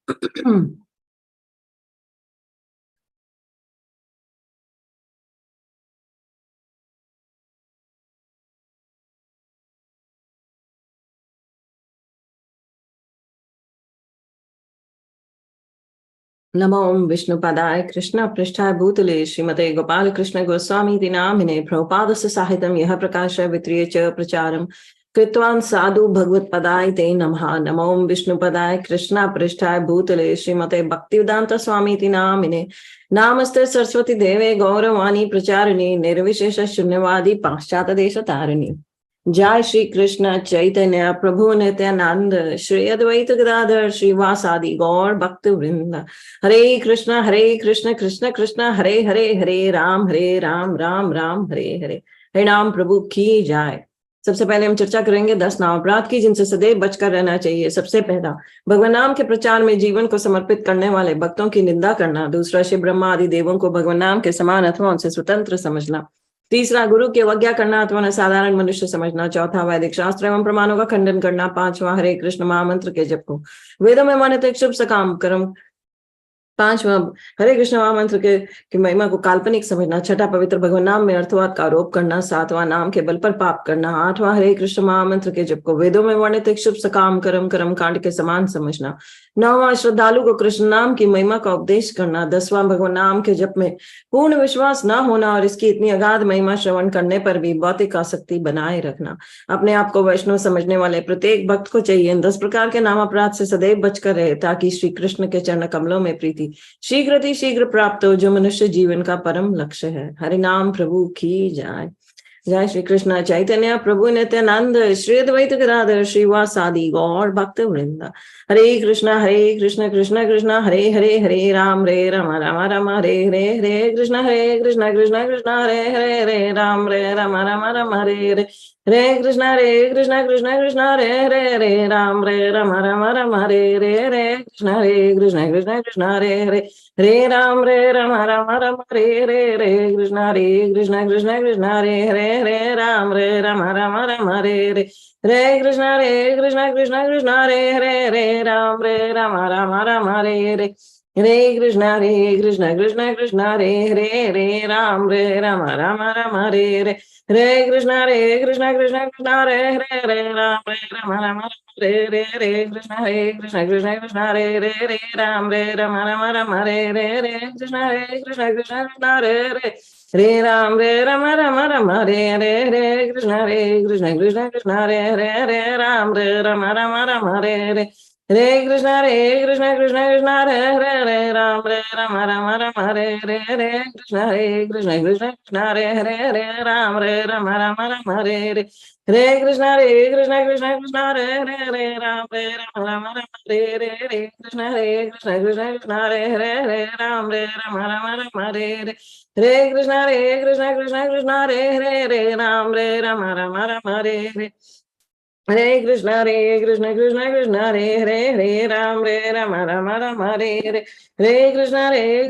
नमो विष्णुपदाय कृष्ण पृष्ठाय भूतले श्रीमते गोपाल कृष्ण गोस्वामी नामिने प्रभुपादस्य साहित्यं यः प्रकाश वित्रिय च प्रचारं कृतवान् साधु भगवत्पदाय ते नमः। नमो विष्णुपदाय कृष्ण पृष्ठाय भूतले श्रीमते भक्तिवेदांत स्वामी नामिने नामस्ते सरस्वती देवे गौरवाणी प्रचारिणी निर्विशेष शून्यवादी पाश्चात देश तारिणी। जय श्री कृष्ण चैतन्य प्रभु नित्यानंद श्री अद्वैत गदाधर श्रीवासादि गौर भक्त वृंद। हरे कृष्ण कृष्ण कृष्ण हरे हरे, हरे राम राम राम हरे हरे। हरे नाम प्रभु की जाए। सबसे पहले हम चर्चा करेंगे 10 नाम अपराध की जिनसे सदैव बचकर रहना चाहिए। सबसे पहला, भगवान नाम के प्रचार में जीवन को समर्पित करने वाले भक्तों की निंदा करना। दूसरा, शिव ब्रह्मा आदि देवों को भगवान नाम के समान अथवा उनसे स्वतंत्र समझना। तीसरा, गुरु की अवज्ञा करना अथवा साधारण मनुष्य समझना। चौथा, वैदिक शास्त्र एवं प्रमाणों का खंडन करना। पांचवा, हरे कृष्ण महामंत्र के जप को वेदों में मान्यता एक शुभ सकाम कर्म। पांचवा, हरे कृष्ण महामंत्र के की महिमा को काल्पनिक समझना। छठा, पवित्र भगवान नाम में अर्थवाद का आरोप करना। सातवां, नाम के बल पर पाप करना। आठवां, हरे कृष्ण महामंत्र के जप को वेदों में वर्णित एक शुभ सकाम कर्म कांड के समान समझना। नौवां, श्रद्धालु को कृष्ण नाम की महिमा का उपदेश करना। 10वां, भगवान नाम के जप में पूर्ण विश्वास न होना और इसकी इतनी अगाध महिमा श्रवण करने पर भी भौतिक आसक्ति बनाए रखना। अपने आप को वैष्णव समझने वाले प्रत्येक भक्त को चाहिए इन 10 प्रकार के नाम अपराध से सदैव बचकर रहे, ताकि श्री कृष्ण के चरण कमलों में प्रीति शीघ्र प्राप्त हो, जो मनुष्य जीवन का परम लक्ष्य है। हरि नाम प्रभु की जाए। जय श्री कृष्ण चैतन्य प्रभु नित्यानंद श्री अद्वैत गदाधर श्रीवासादि गौर भक्त वृंद। हरे कृष्ण कृष्ण कृष्ण हरे हरे, हरे राम राम राम हरे हरे, हरे कृष्ण कृष्ण कृष्ण हरे हरे, हरे राम राम हरे हरे, हरे कृष्ण कृष्ण हरे हरे, हरे राम राम हरे हरे, हरे कृष्ण कृष्ण हरे हरे, हरे राम राम हरे हरे, हरे कृष्ण कृष्ण हरे हरे, हरे राम राम हरे हरे, हरे कृष्ण हरे हरे, हरे राम राम हरे हरे, हरे कृष्ण हरे हरे, हरे राम राम हरे हरे, हरे कृष्ण हरे हरे, हरे राम हरे हरे, हरे कृष्ण हरे हरे, हरे राम हरे हरे, हरे कृष्ण हरे हरे, हरे राम हरे हरे, हरे कृष्ण हरे हरे, हरे राम हरे हरे, हरे कृष्ण हरे हरे, हरे राम हरे हरे, हरे कृष्ण हरे हरे, हरे राम हरे हरे, हरे कृष्ण हरे हरे, हरे राम हरे हरे, हरे कृष्ण हरे हरे, हरे राम हरे हरे, हरे कृष्ण हरे हरे, हरे राम हरे हरे, हरे कृष्ण कृष्ण हरे हरे, हरे राम हरे हरे, हरे कृष्ण कृष्ण हरे हरे, हरे राम हरे हरे, हरे कृष्ण कृष्ण हरे हरे, हरे राम हरे हरे, हरे कृष्ण कृष्ण हरे हरे, हरे राम हरे हरे, हरे कृष्ण हरे हरे,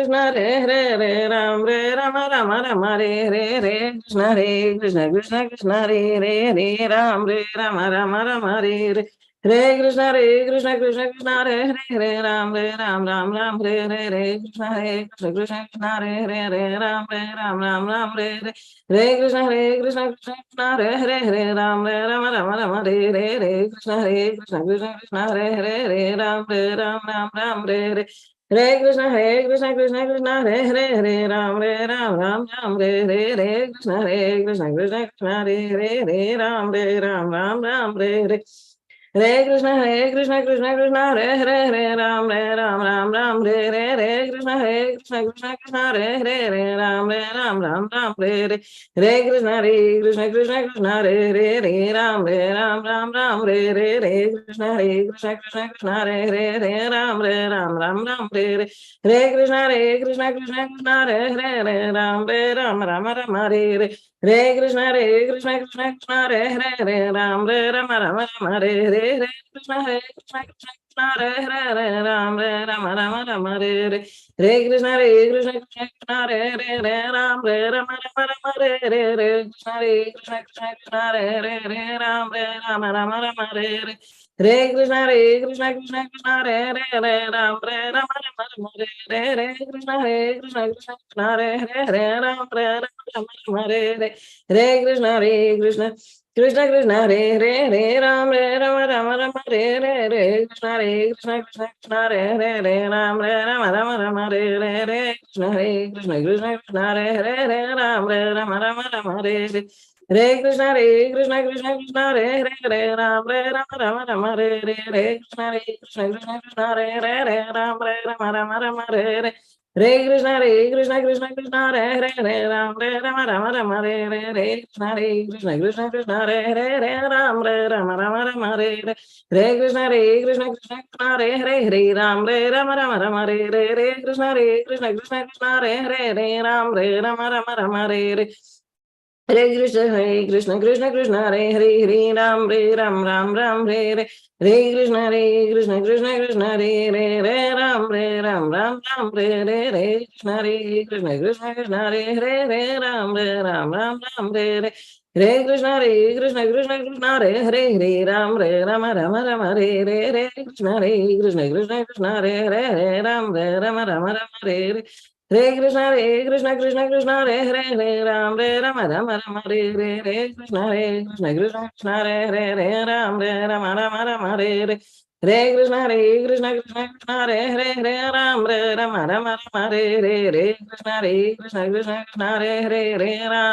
हरे राम हरे हरे, हरे कृष्ण कृष्ण हरे हरे, हरे राम हरे हरे, हरे कृष्ण हरे हरे, हरे राम हरे हरे, हरे कृष्ण हरे हरे, हरे राम हरे हरे, हरे कृष्ण हरे हरे, हरे राम हरे हरे, हरे कृष्ण हरे हरे, हरे राम हरे हरे, हरे कृष्ण हरे हरे, हरे राम हरे हरे, हरे कृष्ण हरे हरे, हरे राम हरे हरे, हरे कृष्ण हरे हरे, हरे राम हरे हरे, हरे कृष्ण हरे हरे, हरे राम हरे हरे, हरे कृष्ण हरे हरे, हरे राम हरे हरे, हरे Hare Hare Ram Rama Rama Rama Hare Krishna Krishna Hare Ram Rama Rama Rama Hare Krishna Krishna Hare Ram Rama Rama Rama Hare Krishna Krishna Hare Ram Rama Rama Rama Hare Krishna Hare Ram Rama Rama Hare Krishna Krishna Krishna Hare Ram Rama Rama Rama Hare Krishna Krishna Hare Ram Rama Rama Rama Hare Krishna Krishna Hare Ram Rama Rama Rama Hare Krishna Krishna Hare Ram Rama Rama Rama Hare Krishna Hare Ram Rama Rama Rama Hare Krishna Ram Rama Rama Rama Hare Krishna Ram Rama Rama Rama Hare Krishna Ram Rama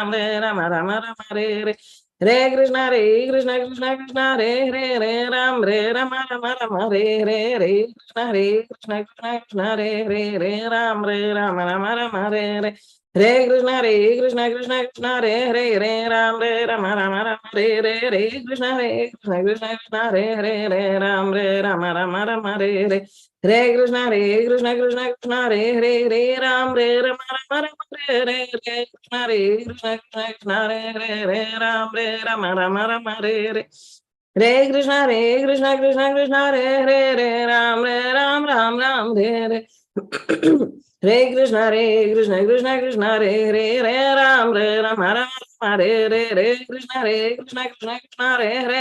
Rama Rama Hare Krishna Ram Rama Rama Rama Hare Hare Krishna Krishna Krishna Hare Ram Ram Hare Krishna Krishna Ram Hare Ram Hare Krishna Hare Ram Rama Rama Rama Hare Krishna Ram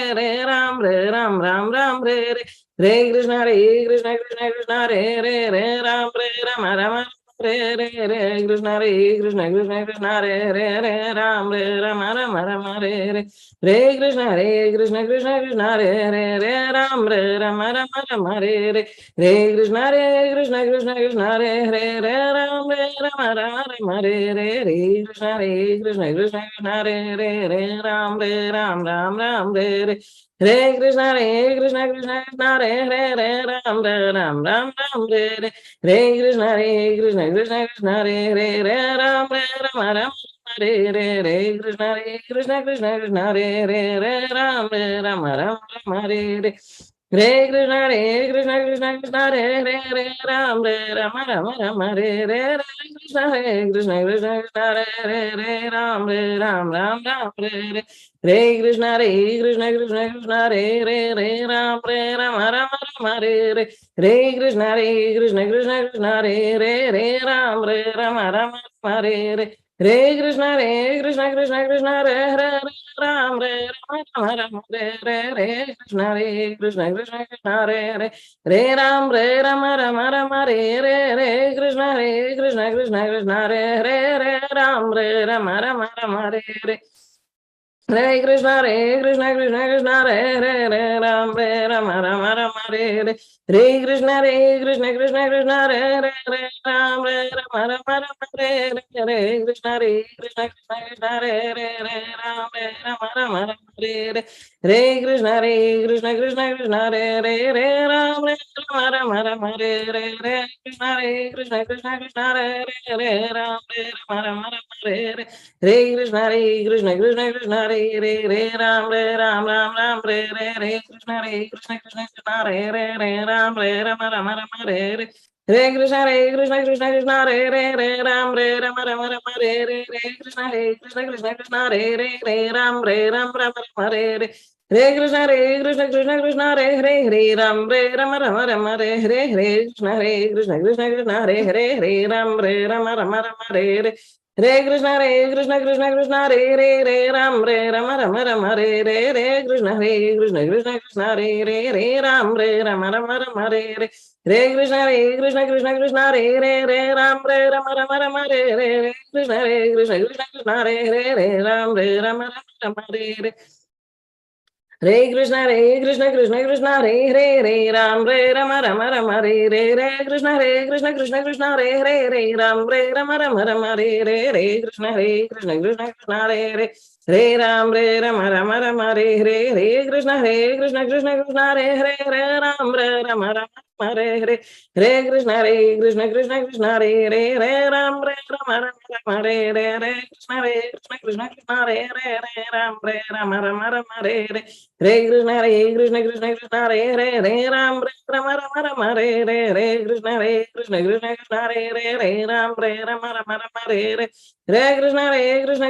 Rama Rama Hare Krishna Ram Rama Rama Rama Krishna Ram Rama Rama Rama Ram Rama Rama Rama Ram Rama Rama Rama Ram Rama Rama Rama Ram Rama Rama Ram Rama Rama Ram Rama Rama Ram Rama Rama Krishna Ram Ram Krishna Ram Rama Ram Rama Ram Rama Ram Hare Krishna Krishna Krishna Hare Hare Hare Ram Rama Rama Rama Hare Hare Hare Krishna Krishna Krishna Hare Hare Hare Ram Rama Rama Rama Hare Hare Hare Krishna Krishna Krishna Hare Hare Hare Ram Rama Rama Rama Hare Hare Hare Krishna Krishna Krishna Hare Hare Hare Ram Rama Rama Rama Hare Hare Hare Krishna Krishna Hare Hare Hare Ram Rama Rama Rama Hare Hare Krishna Krishna Hare Hare Hare Ram Rama Rama Hare Hare Hare Krishna Krishna Krishna Hare Hare Hare Ram Rama Rama Rama Hare Hare Hare Krishna Krishna Krishna Hare Hare Hare Ram Rama Rama Rama Hare Hare Hare Krishna Krishna Krishna Hare Hare Hare Ram Rama Rama Rama Hare Hare Hare Krishna Krishna Krishna Hare Hare Hare Ram Rama Rama Hare Hare Hare Krishna Krishna Hare Hare Hare Ram Rama Rama Hare Hare Hare Krishna Krishna Hare Hare Hare Ram Rama Rama Hare Hare Hare Krishna Krishna Hare Hare Hare Ram Rama Rama Hare Hare Hare Krishna Krishna Hare Hare Hare Ram Rama Rama Hare Hare Hare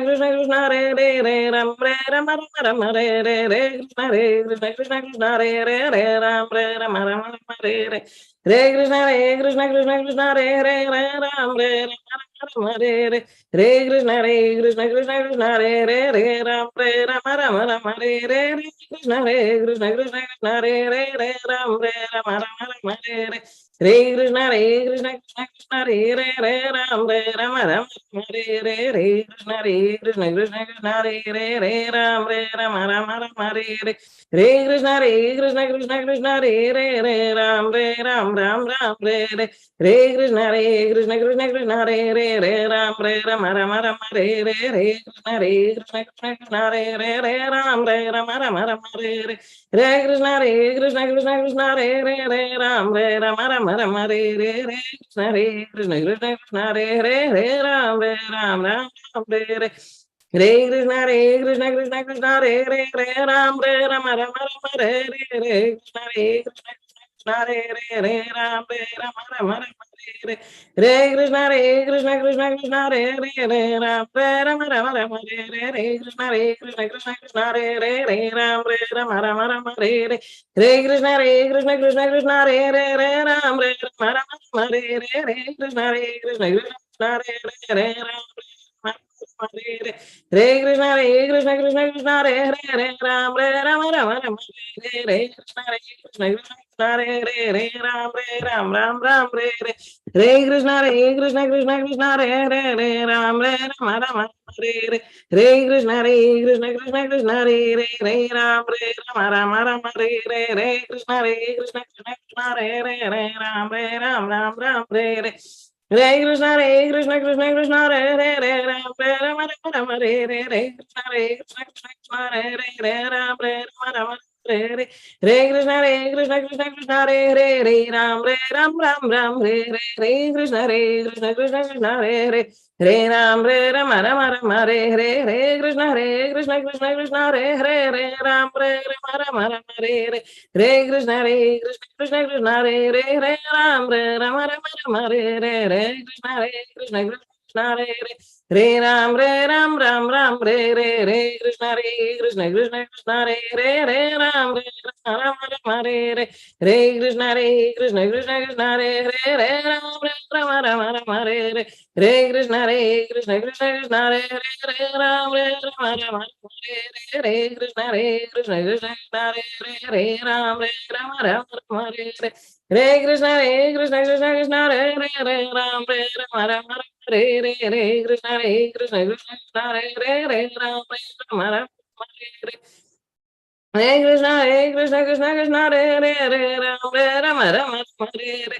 Krishna Krishna Hare Hare Hare Ram Rama Rama Hare Hare Hare Krishna Krishna Hare Hare Hare Ram Rama Rama Hare Hare Hare Krishna Krishna Hare Hare Hare Ram Rama Hare Hare Hare Krishna Krishna Hare Hare Hare Ram Rama Rama Hare Hare Hare Krishna Krishna Hare Hare Hare Ram Rama Rama Hare Hare Hare Krishna Krishna Hare Hare Hare Ram Rama Rama Hare Hare Hare Krishna Krishna Hare Hare Hare Ram Rama Rama Hare Hare Hare Krishna Krishna Hare Hare Hare Ram Ram Hare Hare Hare Krishna Krishna Hare Hare Hare Ram Rama Rama Hare Hare Hare Krishna Krishna Hare Hare Hare Ram Rama Rama Hare Hare Hare Krishna Krishna Hare Hare Hare Ram Rama Rama Hare Hare Hare Krishna Krishna Hare Hare Hare Ram Hare Hare Hare Krishna Krishna Hare Hare Hare Ram Rama Rama Hare Hare Hare Krishna Krishna Hare Hare Hare Ram Rama Rama Hare Hare Hare Krishna Krishna Hare Hare Hare Ram Rama Rama Hare Hare Hare Krishna Krishna Hare Hare Hare Ram Rama Rama Hare Hare Hare Krishna Krishna Hare Hare Hare Ram Rama Rama Hare Hare Hare Krishna Krishna Hare Hare Hare Ram Hare Krishna Krishna Hare Hare Hare Ram Rama Rama Hare Hare Krishna Krishna Hare Hare Hare Ram Ram Hare Hare Hare Krishna Krishna Hare Hare Hare Ram Rama Hare Hare Hare Krishna Krishna Hare Hare Hare Ram Rama Hare Hare Hare Krishna Krishna Hare Hare Hare Ram Hare Hare Hare Krishna Krishna Hare Hare Hare Ram Rama Hare Hare Hare Krishna Krishna Hare Hare Hare Ram Rama Hare Hare Hare Krishna Krishna Hare Hare Hare Ram Ram Hare Hare Hare Krishna Krishna Hare Hare Hare Ram Rama Hare Hare Hare Krishna Krishna Hare Hare Hare Ram Rama Hare Hare Hare Krishna Krishna Hare Hare Hare Ram Rama Hare Hare Hare Krishna Krishna Hare Hare Hare Ram Hare Hare Hare Krishna Krishna Hare Hare Hare Ram Rama Hare Hare Hare Krishna Krishna Hare Hare Hare Ram Rama Hare Hare Hare Krishna Krishna Hare Hare Hare Ram Rama Hare Hare Hare Krishna Krishna Hare Hare Hare Ram Rama Hare Hare Hare Krishna Krishna Hare Hare Ram Rama Hare Hare Hare Krishna Krishna Hare Hare Ram Rama Hare Hare Hare Krishna Krishna Hare Hare Hare Ram Rama Hare Hare Hare Krishna Krishna Hare Hare Hare Ram Rama Hare Hare Hare Krishna Krishna Hare Hare Ram Rama Hare Hare Krishna Krishna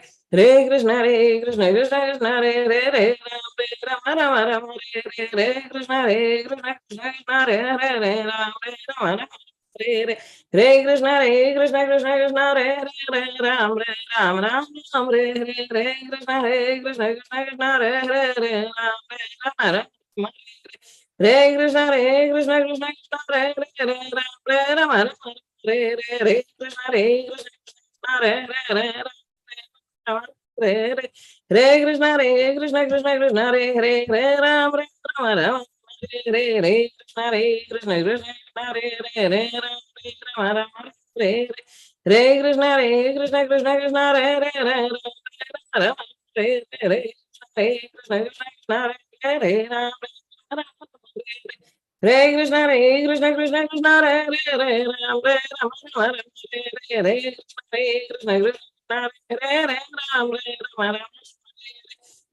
Hare Hare Ram Hare Hare Hare Krishna Krishna Hare Hare Ram Rama Hare Krishna Krishna Hare Hare Ram Hare Hare Krishna Krishna Hare Hare Ram Hare Krishna Krishna Hare Hare Ram Rama Hare Hare Krishna Krishna Hare Hare Ram Hare Krishna, Hare Krishna, Krishna Krishna, Hare Hare, Hare Rama, Hare Hare, Hare Krishna, Krishna Krishna, Hare Hare, Ram Hare Krishna, Hare Krishna, Krishna Krishna, Hare Hare, Ram Ram, Hare Krishna, Krishna Krishna, Hare Ram Ram,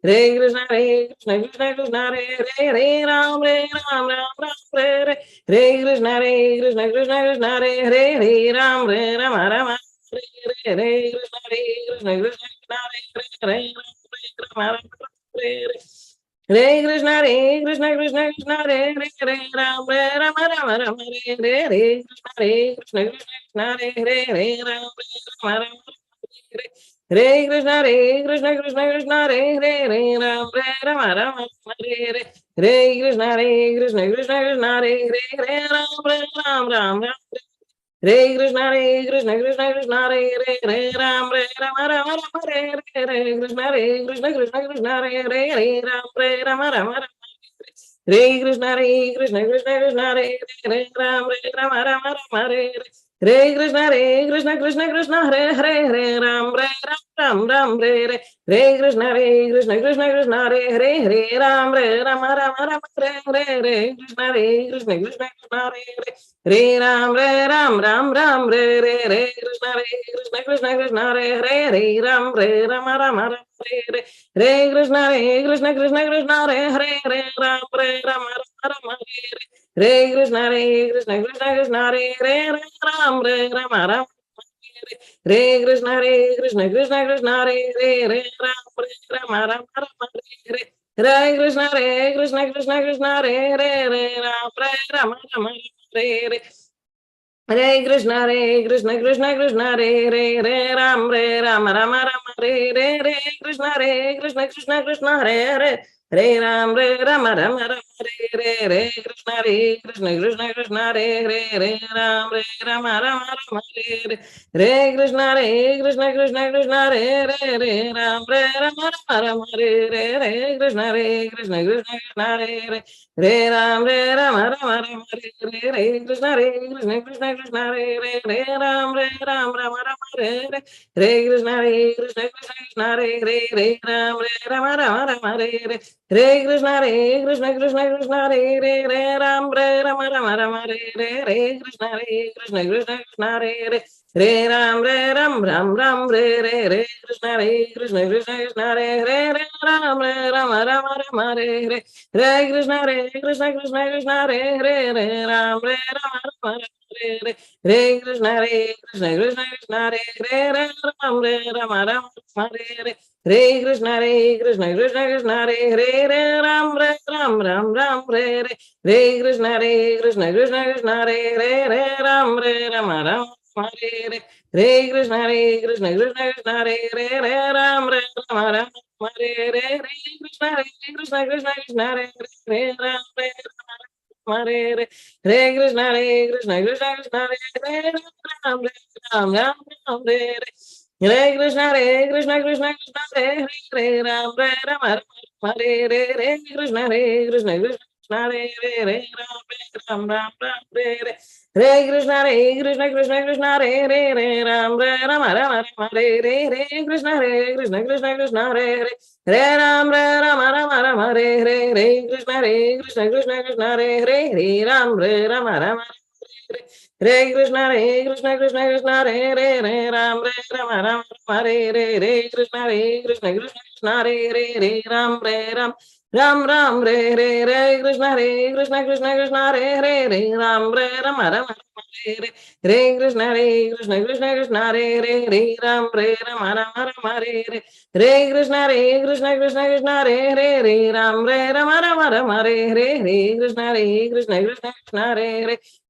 Hare Krishna, Hare Krishna, Krishna Krishna, Hare Hare, Ram Ram, Hare Krishna, Hare Krishna, Krishna Krishna, Hare Hare, Ram Ram, Hare Krishna, Hare Krishna, Krishna Krishna, Hare Krishna, Hare Krishna, Krishna Krishna, Hare Hare, Ram Ram, Hare Krishna, Hare Hare, Ram Ram, Hare Krishna, Hare Krishna, Krishna Krishna, Hare Hare, Ram Ram, Hare Krishna, Hare Krishna, Krishna Krishna, Hare Hare, Ram Ram, Hare Krishna, Hare Krishna, Krishna Krishna, Hare Hare, Ram Ram, Hare Krishna, Hare Krishna, Krishna Krishna, Hare Hare, Ram Ram, Hare Krishna, Hare Krishna, Krishna Krishna, Hare Hare, Ram Ram, Hare Hare Krishna, Hare Krishna, Krishna Krishna, Hare Hare, Ram Ram, Hare Krishna, Hare Krishna, Krishna Krishna, Hare Hare, Ram Ram, Hare Krishna, Hare Krishna, Krishna Krishna, Hare Ram, Hare Krishna, Hare Krishna, Krishna Hare Hare, Ram Ram, Hare Krishna, Hare Krishna, Krishna Krishna, Hare Hare, Ram Ram, Hare Krishna, Hare Krishna, Krishna Krishna, Hare Hare, Ram Ram, Hare Krishna, Hare Krishna, Krishna Krishna, Hare Hare, Ram Ram, Hare Krishna, Hare Krishna, Krishna Krishna, Hare Hare, Ram Ram, Hare Krishna, Hare Krishna, Krishna Krishna, Hare Ram Ram, Hare Krishna, Hare Krishna, Krishna Krishna, Hare Ram Ram, Hare Krishna, Hare Krishna, Krishna Krishna, Hare Ram Hare Krishna, Hare Krishna, Krishna Krishna, Hare Ram Ram, Hare Krishna, Hare Krishna, Krishna Krishna, Hare Ram, Hare Krishna, Hare Krishna, Krishna Krishna, Hare Ram, Hare Krishna, Hare Krishna, Krishna Krishna, Hare Ram, Hare Krishna, Hare Krishna, Krishna Krishna, Hare Ram, Hare Krishna, Hare Krishna, Krishna Krishna, Hare Ram, Hare Krishna, Hare Krishna, Krishna Krishna, Hare Ram, Hare Krishna, Hare Krishna, Krishna Krishna, Hare Ram, Hare Krishna, Hare Krishna, Krishna Krishna, Hare Ram, Hare Krishna, Hare Krishna, Krishna Krishna, Hare Ram, Hare Krishna, Hare Krishna, Krishna Krishna, Hare Ram, Hare Krishna, Hare Krishna, Krishna Krishna, Hare Ram, Hare Krishna, Hare Krishna, Krishna Krishna, Hare Ram, Hare Krishna, Hare Krishna, Krishna Krishna, Hare Ram, Hare Krishna, Hare Krishna, Krishna Krishna, Hare Ram, Hare Krishna, Hare Krishna, Krishna Hare Ram, Hare Krishna, Hare Krishna, Krishna Krishna, Hare Ram, Hare Krishna, Hare Krishna, Krishna Krishna, Hare Ram, Hare Krishna, Hare Krishna, Krishna Krishna, Hare Ram, Hare Krishna, Hare Krishna, Krishna Krishna, Hare Ram, Hare Krishna, Hare Krishna, Krishna Krishna, Hare Ram, Ram, Hare Krishna, Hare Krishna, Krishna Krishna, Hare Ram, Hare Krishna, Hare Krishna, Krishna Krishna, Hare Ram, Hare Krishna, Hare Krishna, Krishna Krishna,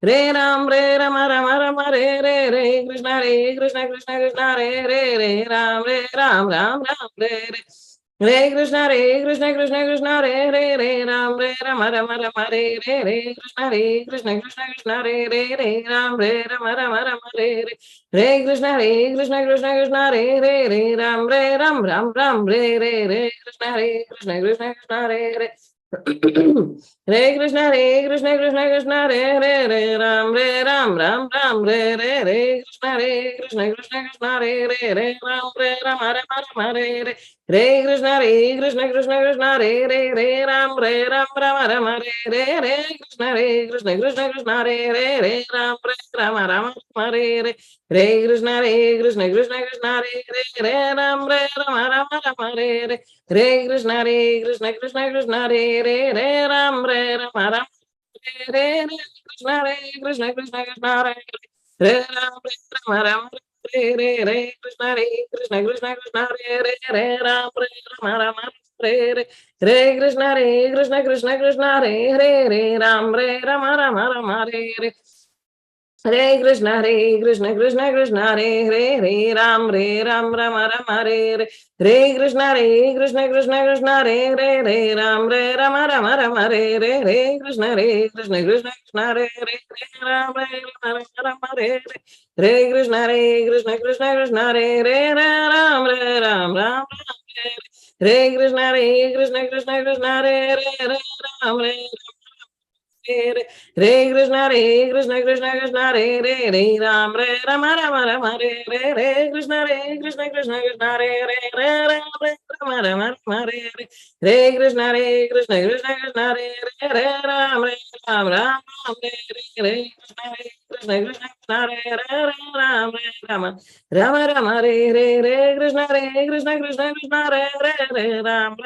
Hare Ram, Hare Krishna, Hare Krishna, Krishna Krishna, Hare Ram, Hare Krishna, Hare Krishna, Krishna Krishna, Hare Ram, Hare Krishna, Hare Krishna, Krishna Krishna, Hare Ram, Hare Krishna, Hare Krishna, Krishna Krishna, Hare Ram, Hare Krishna, Hare Krishna, Krishna Krishna, Hare Ram, Hare Krishna, Hare Krishna, Krishna Krishna, Hare Hare Krishna Krishna Krishna Hare Ram Ram Hare Krishna Krishna Ram Hare Krishna Krishna Ram Hare Krishna Krishna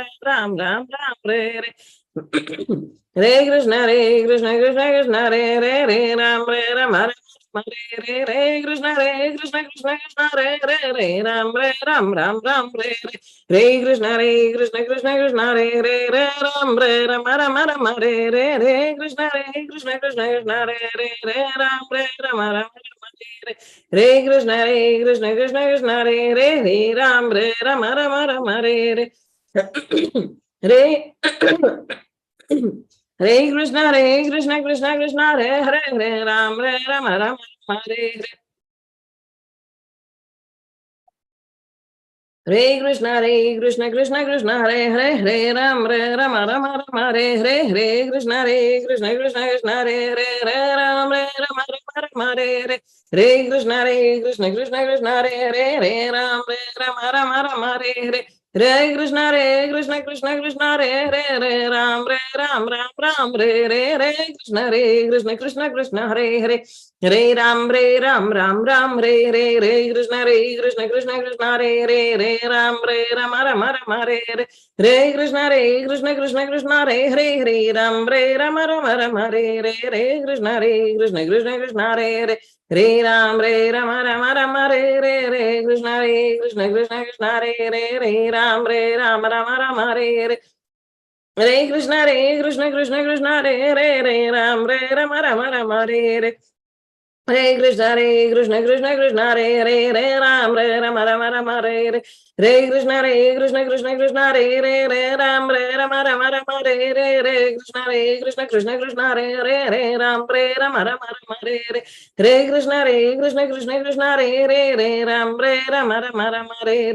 Ram Hare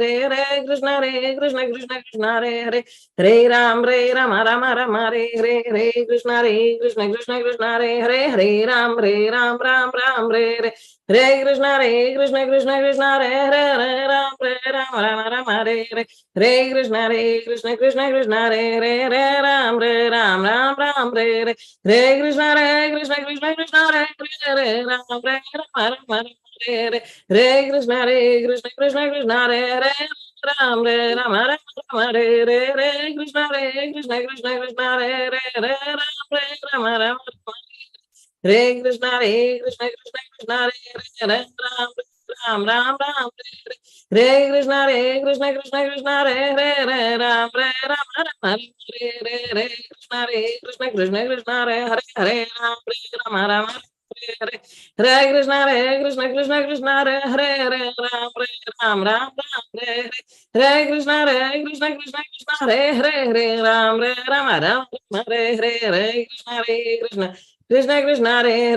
Krishna Krishna Ram Krishna Krishna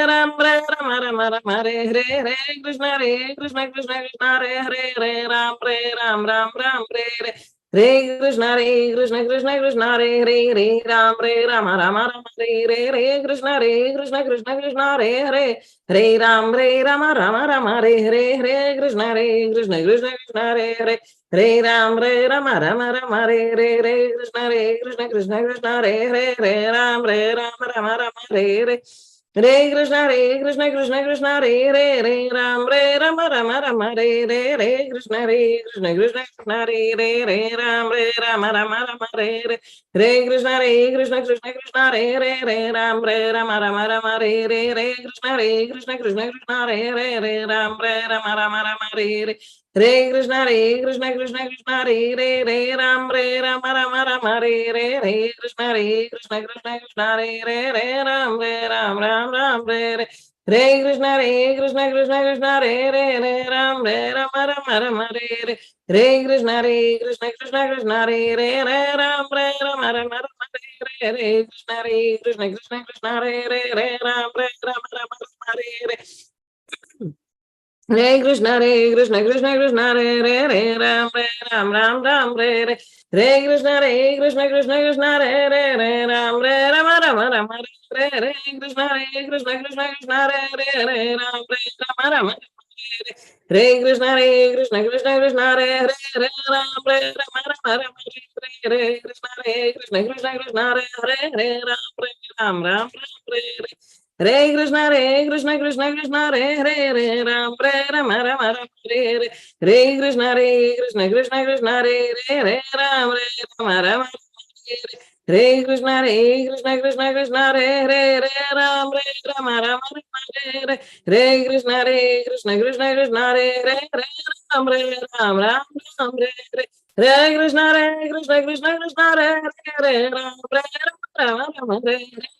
Ram Krishna Krishna Ram Krishna Hare Krishna Krishna Ram Krishna Hare Krishna Krishna Krishna Hare Hare Hare Rama Rama Hare Hare Krishna Krishna Krishna Hare Hare Hare Rama Rama Hare Hare Krishna Krishna Krishna Hare Hare Hare Rama Rama Hare Hare Krishna Krishna Hare Hare Hare Rama Hare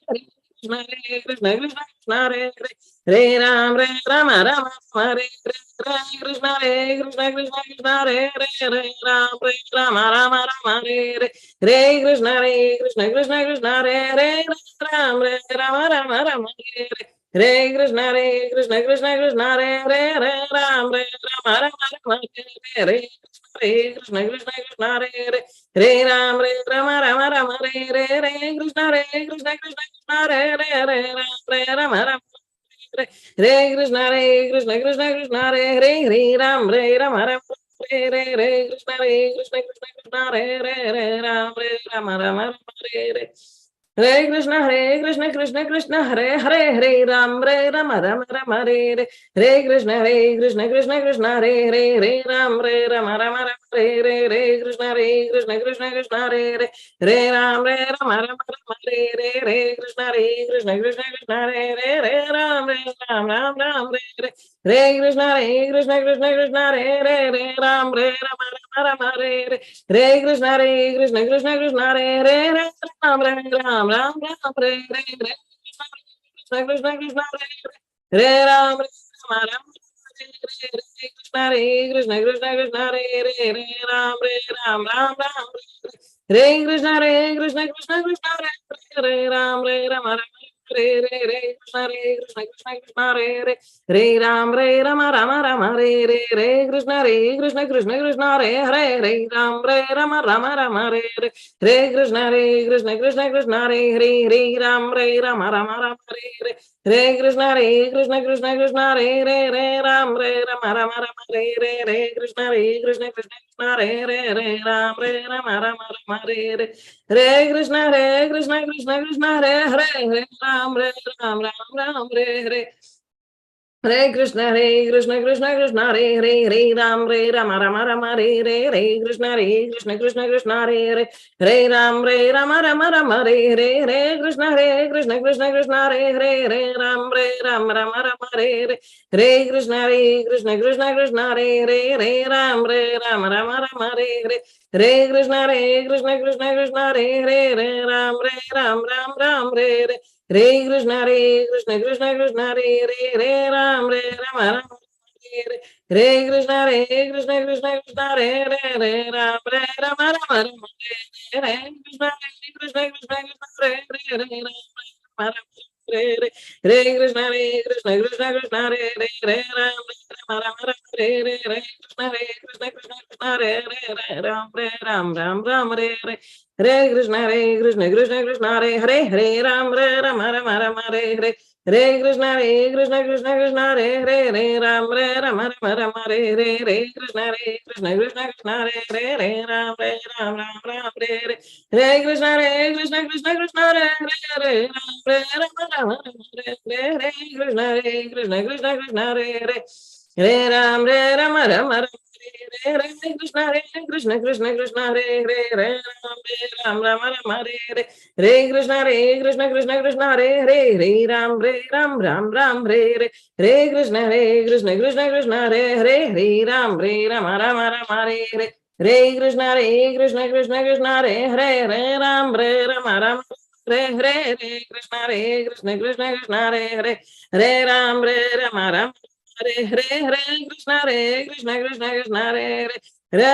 Hare Krishna Krishna Hare Krishna Hare Krishna Ram Hare Krishna Krishna Ram Hare Krishna Krishna Hare Ram Krishna Hare Hare Ram Ram Ram Hare Hare Hare Krishna Krishna Krishna Hare Hare Hare Ram Ram Ram Ram Hare Hare Hare Krishna Krishna Krishna Hare Hare Hare Ram Ram Ram Ram Hare Hare Hare Krishna Krishna Hare Hare Ram Ram Ram Hare Hare Hare Krishna Krishna Hare Hare Ram Ram Ram Hare Hare Hare Krishna Krishna Hare Hare Hare Ram Ram Ram Hare Hare Krishna Krishna Hare Hare Ram Ram Hare Hare Hare Krishna Krishna Hare Hare Ram Ram Hare Hare Krishna Krishna Hare Hare Ram Ram Hare Hare Krishna Krishna Hare Hare Ram Ram Hare Hare Krishna Krishna Hare Hare Hare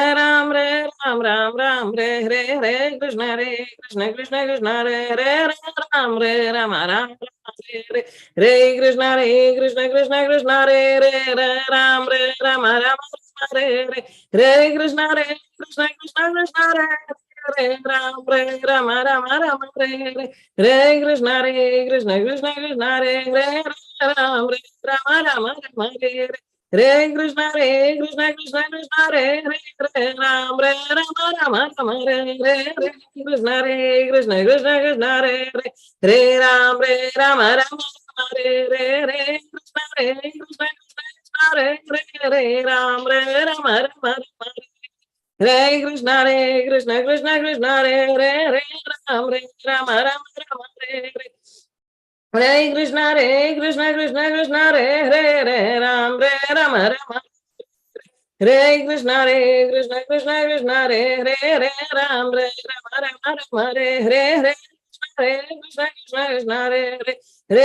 Ram Ram Hare Hare Krishna Krishna Hare Hare Ram Ram Hare Krishna Krishna Hare Hare Ram Ram Hare Hare Krishna Hare Ram Ram Hare Hare Krishna Krishna Hare Hare Ram Ram Hare Hare Krishna Krishna Hare Hare Ram Ram Hare Hare Krishna Krishna Hare Hare Ram Ram Hare Hare Krishna Krishna Hare Hare Ram Ram Hare Hare Krishna Krishna Hare Hare Ram Ram Hare Krishna Krishna Hare Hare Ram Ram Hare Hare Krishna Krishna Hare Hare Ram Ram Hare Krishna Krishna Hare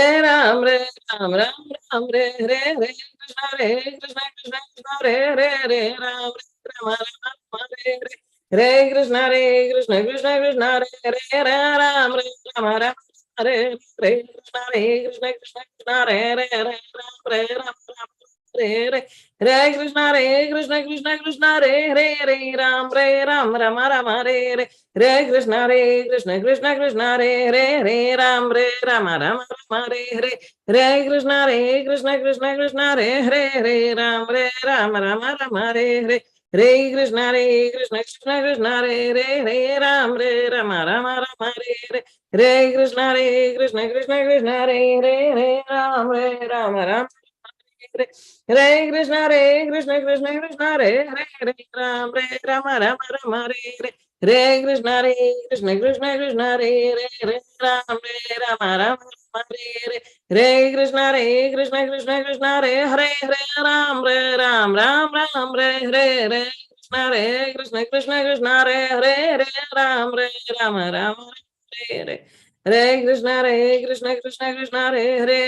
Hare Ram Ram Hare Hare Hare Krishna Hare Hare Ram Ram Hare Hare Krishna Krishna Hare Hare Ram Ram Hare Hare Krishna Krishna Hare Hare Ram Ram Hare Krishna Hare Hare Ram Hare Hare Krishna Hare Hare Ram Ram Hare Hare Krishna Krishna Hare Hare Ram Ram Hare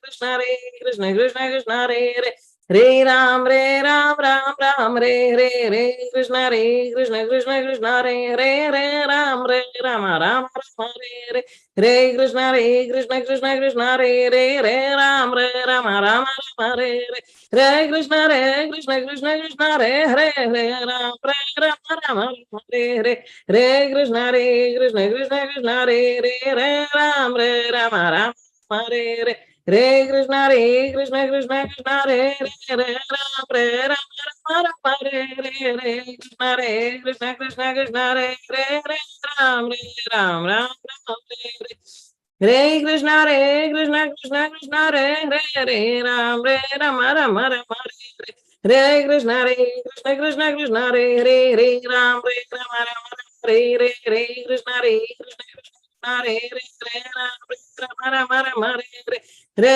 Hare Krishna Krishna Hare Hare Ram Ram Hare Hare Hare Krishna Krishna Hare Hare Ram Ram Hare Hare Krishna Krishna Hare Hare Ram Ram Hare Krishna Krishna Hare Hare Ram Ram Hare Hare Krishna Hare Ram Ram Hare Krishna Hare Hare Ram Ram Hare Krishna Hare Ram Ram Hare Hare Krishna Hare Ram Ram Hare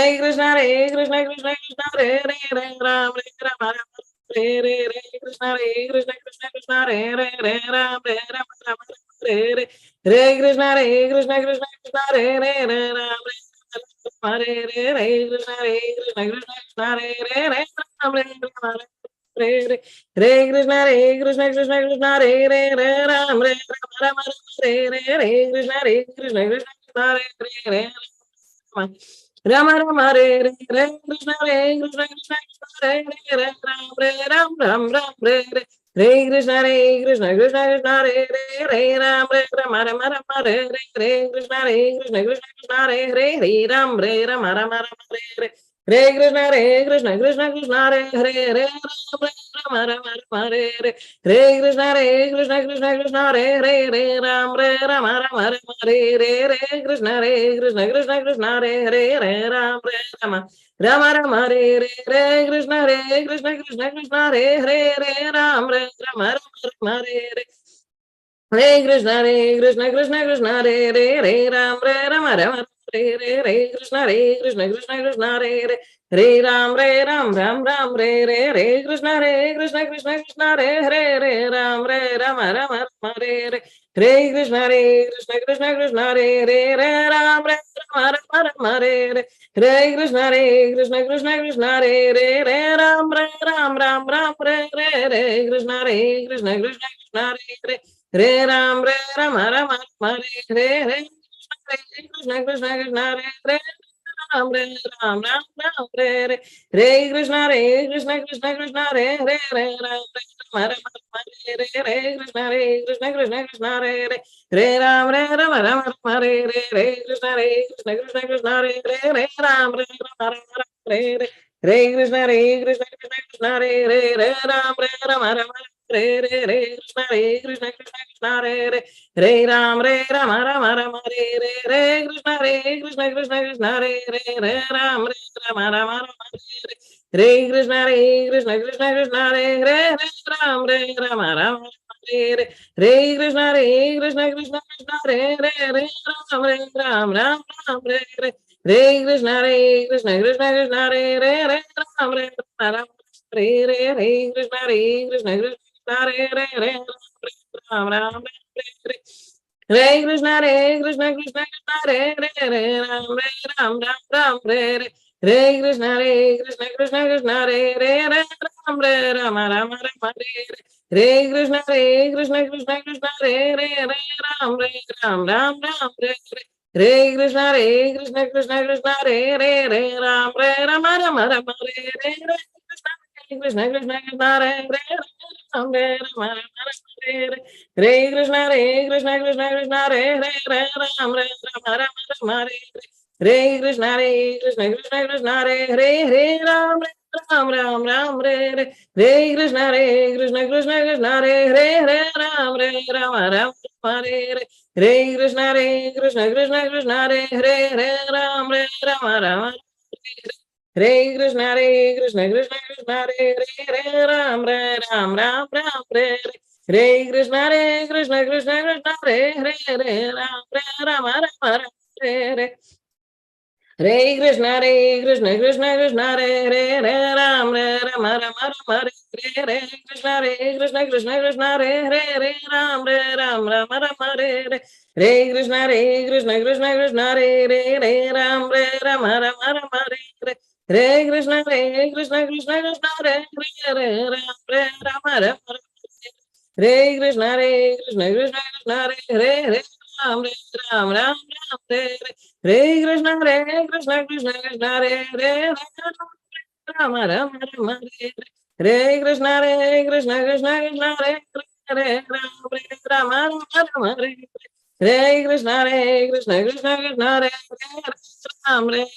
Krishna Hare Hare Ram Hare Krishna Hare Ram Hare Krishna Hare Ram Hare Krishna Hare Ram Hare Krishna Ram Hare Hare Krishna Hare Ram Hare Krishna Hare Ram Hare Krishna Hare Ram Hare Rama Rama Re Re Re Krishna Krishna Krishna Re Re Re Ram Re Ram Ram Ram Re Re Re Krishna Krishna Krishna Re Re Re Ram Re Rama Rama Rama Re Re Re Krishna Krishna Krishna Re Re Re Ram Re Rama Rama Rama Re Re Re Krishna Krishna Krishna Re Re Re Ram Re Rama Rama Rama Re Re Re Krishna Krishna Krishna Re Re Re Ram Re Rama Rama Rama Re Re Re Krishna Krishna Re Re Re Ram Re Rama Rama Rama Re Re Re Krishna Krishna Re Re Re Ram Re Rama Rama Re Re Hare Krishna Krishna Re Re Re Ram Re Rama Rama Re Re Re Krishna Krishna Re Re Re Ram Ram Ram Re Re Re Krishna Krishna Re Re Re Ram Rama Rama Rama Re Re Re Krishna Re Re Re Ram Rama Rama Rama Re Re Re Krishna Re Re Re Ram Ram Ram Re Re Krishna Krishna Re Re Re Ram Rama Rama Re Re Krishna Krishna Re Re Ram Ram Ram Re Re Re Krishna Krishna Re Re Re Ram Rama Rama Re Re Krishna Re Re Re Ram Rama Rama Re Re Krishna Re Re Ram Rama Rama Re Re Krishna Re Re Ram Rama Rama Re Re Krishna Re Re Re Ram Rama Rama Re Re Krishna Re Re Ram Rama Rama Re Krishna Re Re Ram Rama Rama Re Krishna Re Re Ram Ram Re Re Krishna Re Re Ram Rama Re Re Krishna Re Re Ram Ram Re Krishna Re Re Ram Ram Re Re Krishna Re Rama Rama Re Krishna Re Ram Ram Re Krishna Re Rama Rama Krishna Re Rama Re Krishna Re Ram Rama Re Krishna Re Ram Ram Re Krishna Krishna Re Ram Re Krishna Re Ram Rama Re Krishna Re Ram Ram Re Krishna Re Ram Re Re Krishna Re Ram Re Krishna Re Ram Rama Re Krishna Re Ram Rama Re Ram Re Krishna Re Ram Re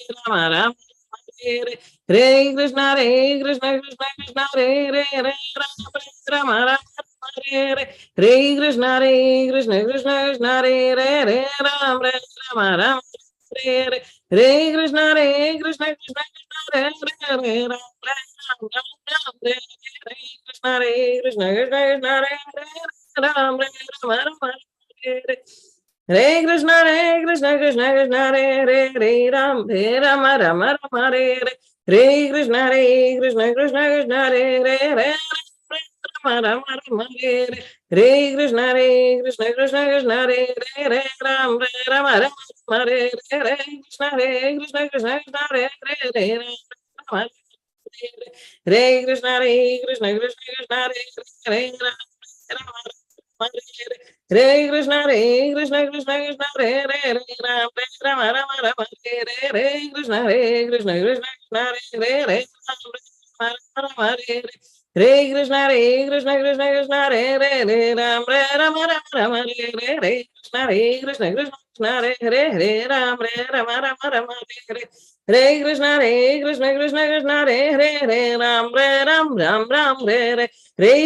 Krishna Re Rama Rama Re Krishna Re Rama Rama Re Krishna Re Ram Rama Rama Re Krishna Re Rama Rama Re Krishna Re Ram Rama Rama Re Krishna Re Ram Re Krishna Re Ram Rama Re Krishna Re Ram Rama Re Krishna Re Rama Re Krishna Re Ram Rama Re Krishna Re Re Krishna Re Ram Hare Krishna Krishna Krishna Hare Hare Ram Ram Ram Ram Hare Hare Krishna Krishna Krishna Hare Hare Ram Ram Hare Hare Krishna Krishna Krishna Hare Hare Ram Ram Ram Ram Hare Hare Krishna Krishna Krishna Hare Hare Ram Ram Ram Ram Hare Hare Krishna Krishna Krishna Hare Hare Ram Ram Ram Ram Hare Hare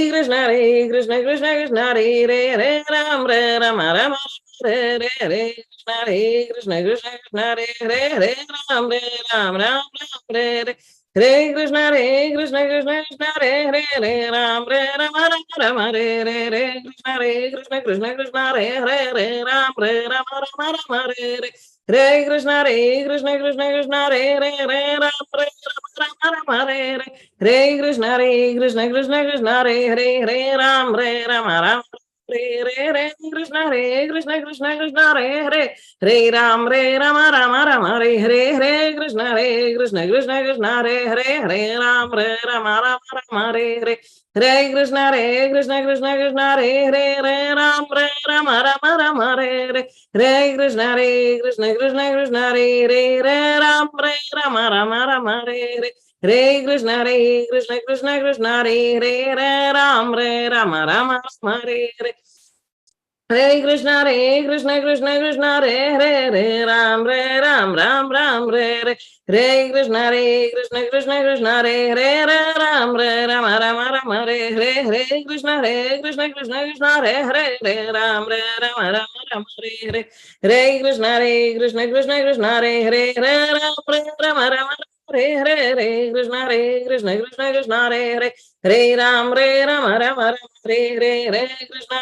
Krishna Krishna Krishna Hare Hare Ram Ram Ram Hare Hare Krishna Krishna Krishna Hare Hare Ram Ram Ram Hare Hare Krishna Krishna Krishna Hare Hare Ram Ram Ram Hare Hare Krishna Krishna Krishna Hare Hare Ram Ram Ram Hare Hare Hare Krishna Krishna Krishna Hare Hare Ram Ram Hare Hare Hare Krishna Krishna Krishna Hare Hare Ram Ram Ram Hare Krishna Krishna Krishna Hare Hare Hare Ram Ram Ram Hare Hare Hare Krishna Krishna Krishna Hare Hare Hare Ram Ram Ram Hare Hare Hare Krishna Krishna Krishna Hare Hare Hare Ram Ram Ram Hare Hare Hare Krishna Krishna Krishna Hare Hare Hare Ram Ram Ram Hare Hare Hare Krishna Krishna Krishna Hare Hare Hare Ram Ram Ram Hare Hare Hare Krishna Krishna Krishna Hare Hare Hare Ram Ram Ram Hare Hare Hare Krishna Krishna Krishna Hare Hare Hare Ram Ram Ram Hare Hare Hare Krishna Krishna Krishna Hare Hare Hare Ram Ram Ram Hare Hare Hare Krishna Krishna Krishna Hare Hare Hare Ram Ram Ram Hare Hare Hare Krishna Krishna Krishna Hare Hare Hare Ram Ram Ram Hare Hare Hare Krishna Krishna Krishna Hare Hare Hare Ram Ram Ram Hare Hare Hare Krishna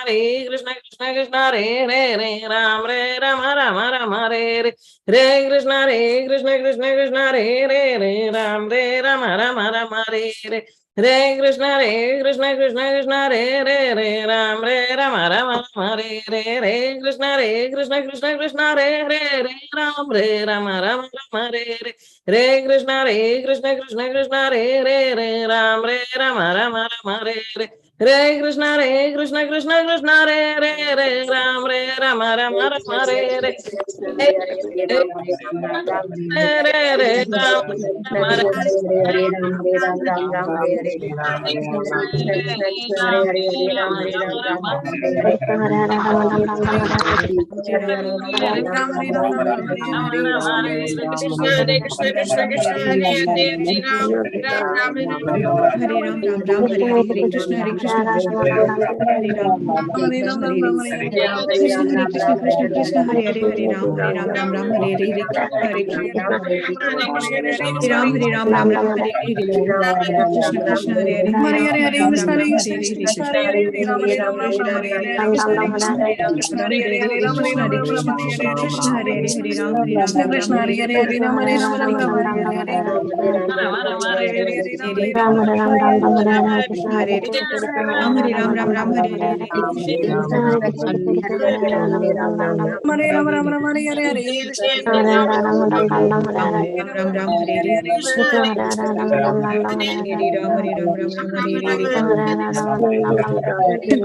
Krishna Krishna Hare Hare Hare Ram Ram Ram Hare Hare Hare Krishna Krishna Krishna Hare Hare Hare Ram Ram Ram Hare Hare Hare Krishna Krishna Krishna Hare Hare Hare Ram Ram Ram Hare Hare Hare Krishna Krishna Krishna Hare Hare Hare Ram Ram Ram Hare Hare Hare Krishna Krishna Krishna Hare Hare Hare Ram Ram Ram Hare Hare Krishna Hare Hare Hare Ram Hare Ram Ram Ram Hare Hare Krishna Hare Krishna Krishna Krishna Hare Hare Hare Ram Hare Ram Hare Hare Krishna Hare Krishna Krishna Krishna Hare Hare Hare Ram Hare Ram Ram Ram Hare Hare Krishna Hare Krishna Hare Hare Hare Ram Hare Ram Krishna Hare Krishna Hare Ram Hare Ram Hare Ram Hare Hare Krishna Ram Hare Ram Ram Ram Hare Hare Krishna Hare Hare Hare Ram Hare Ram Ram Ram Hare Hare Krishna Hare Krishna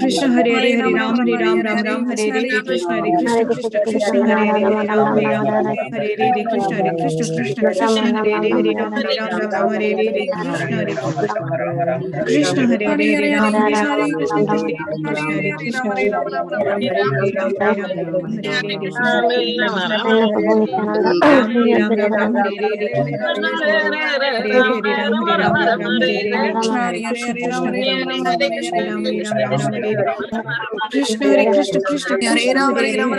Krishna Hare Ram Hare Ram Ram Ram Hare Hare Krishna Hare Krishna Krishna Krishna Hare Hare Hare Ram Ram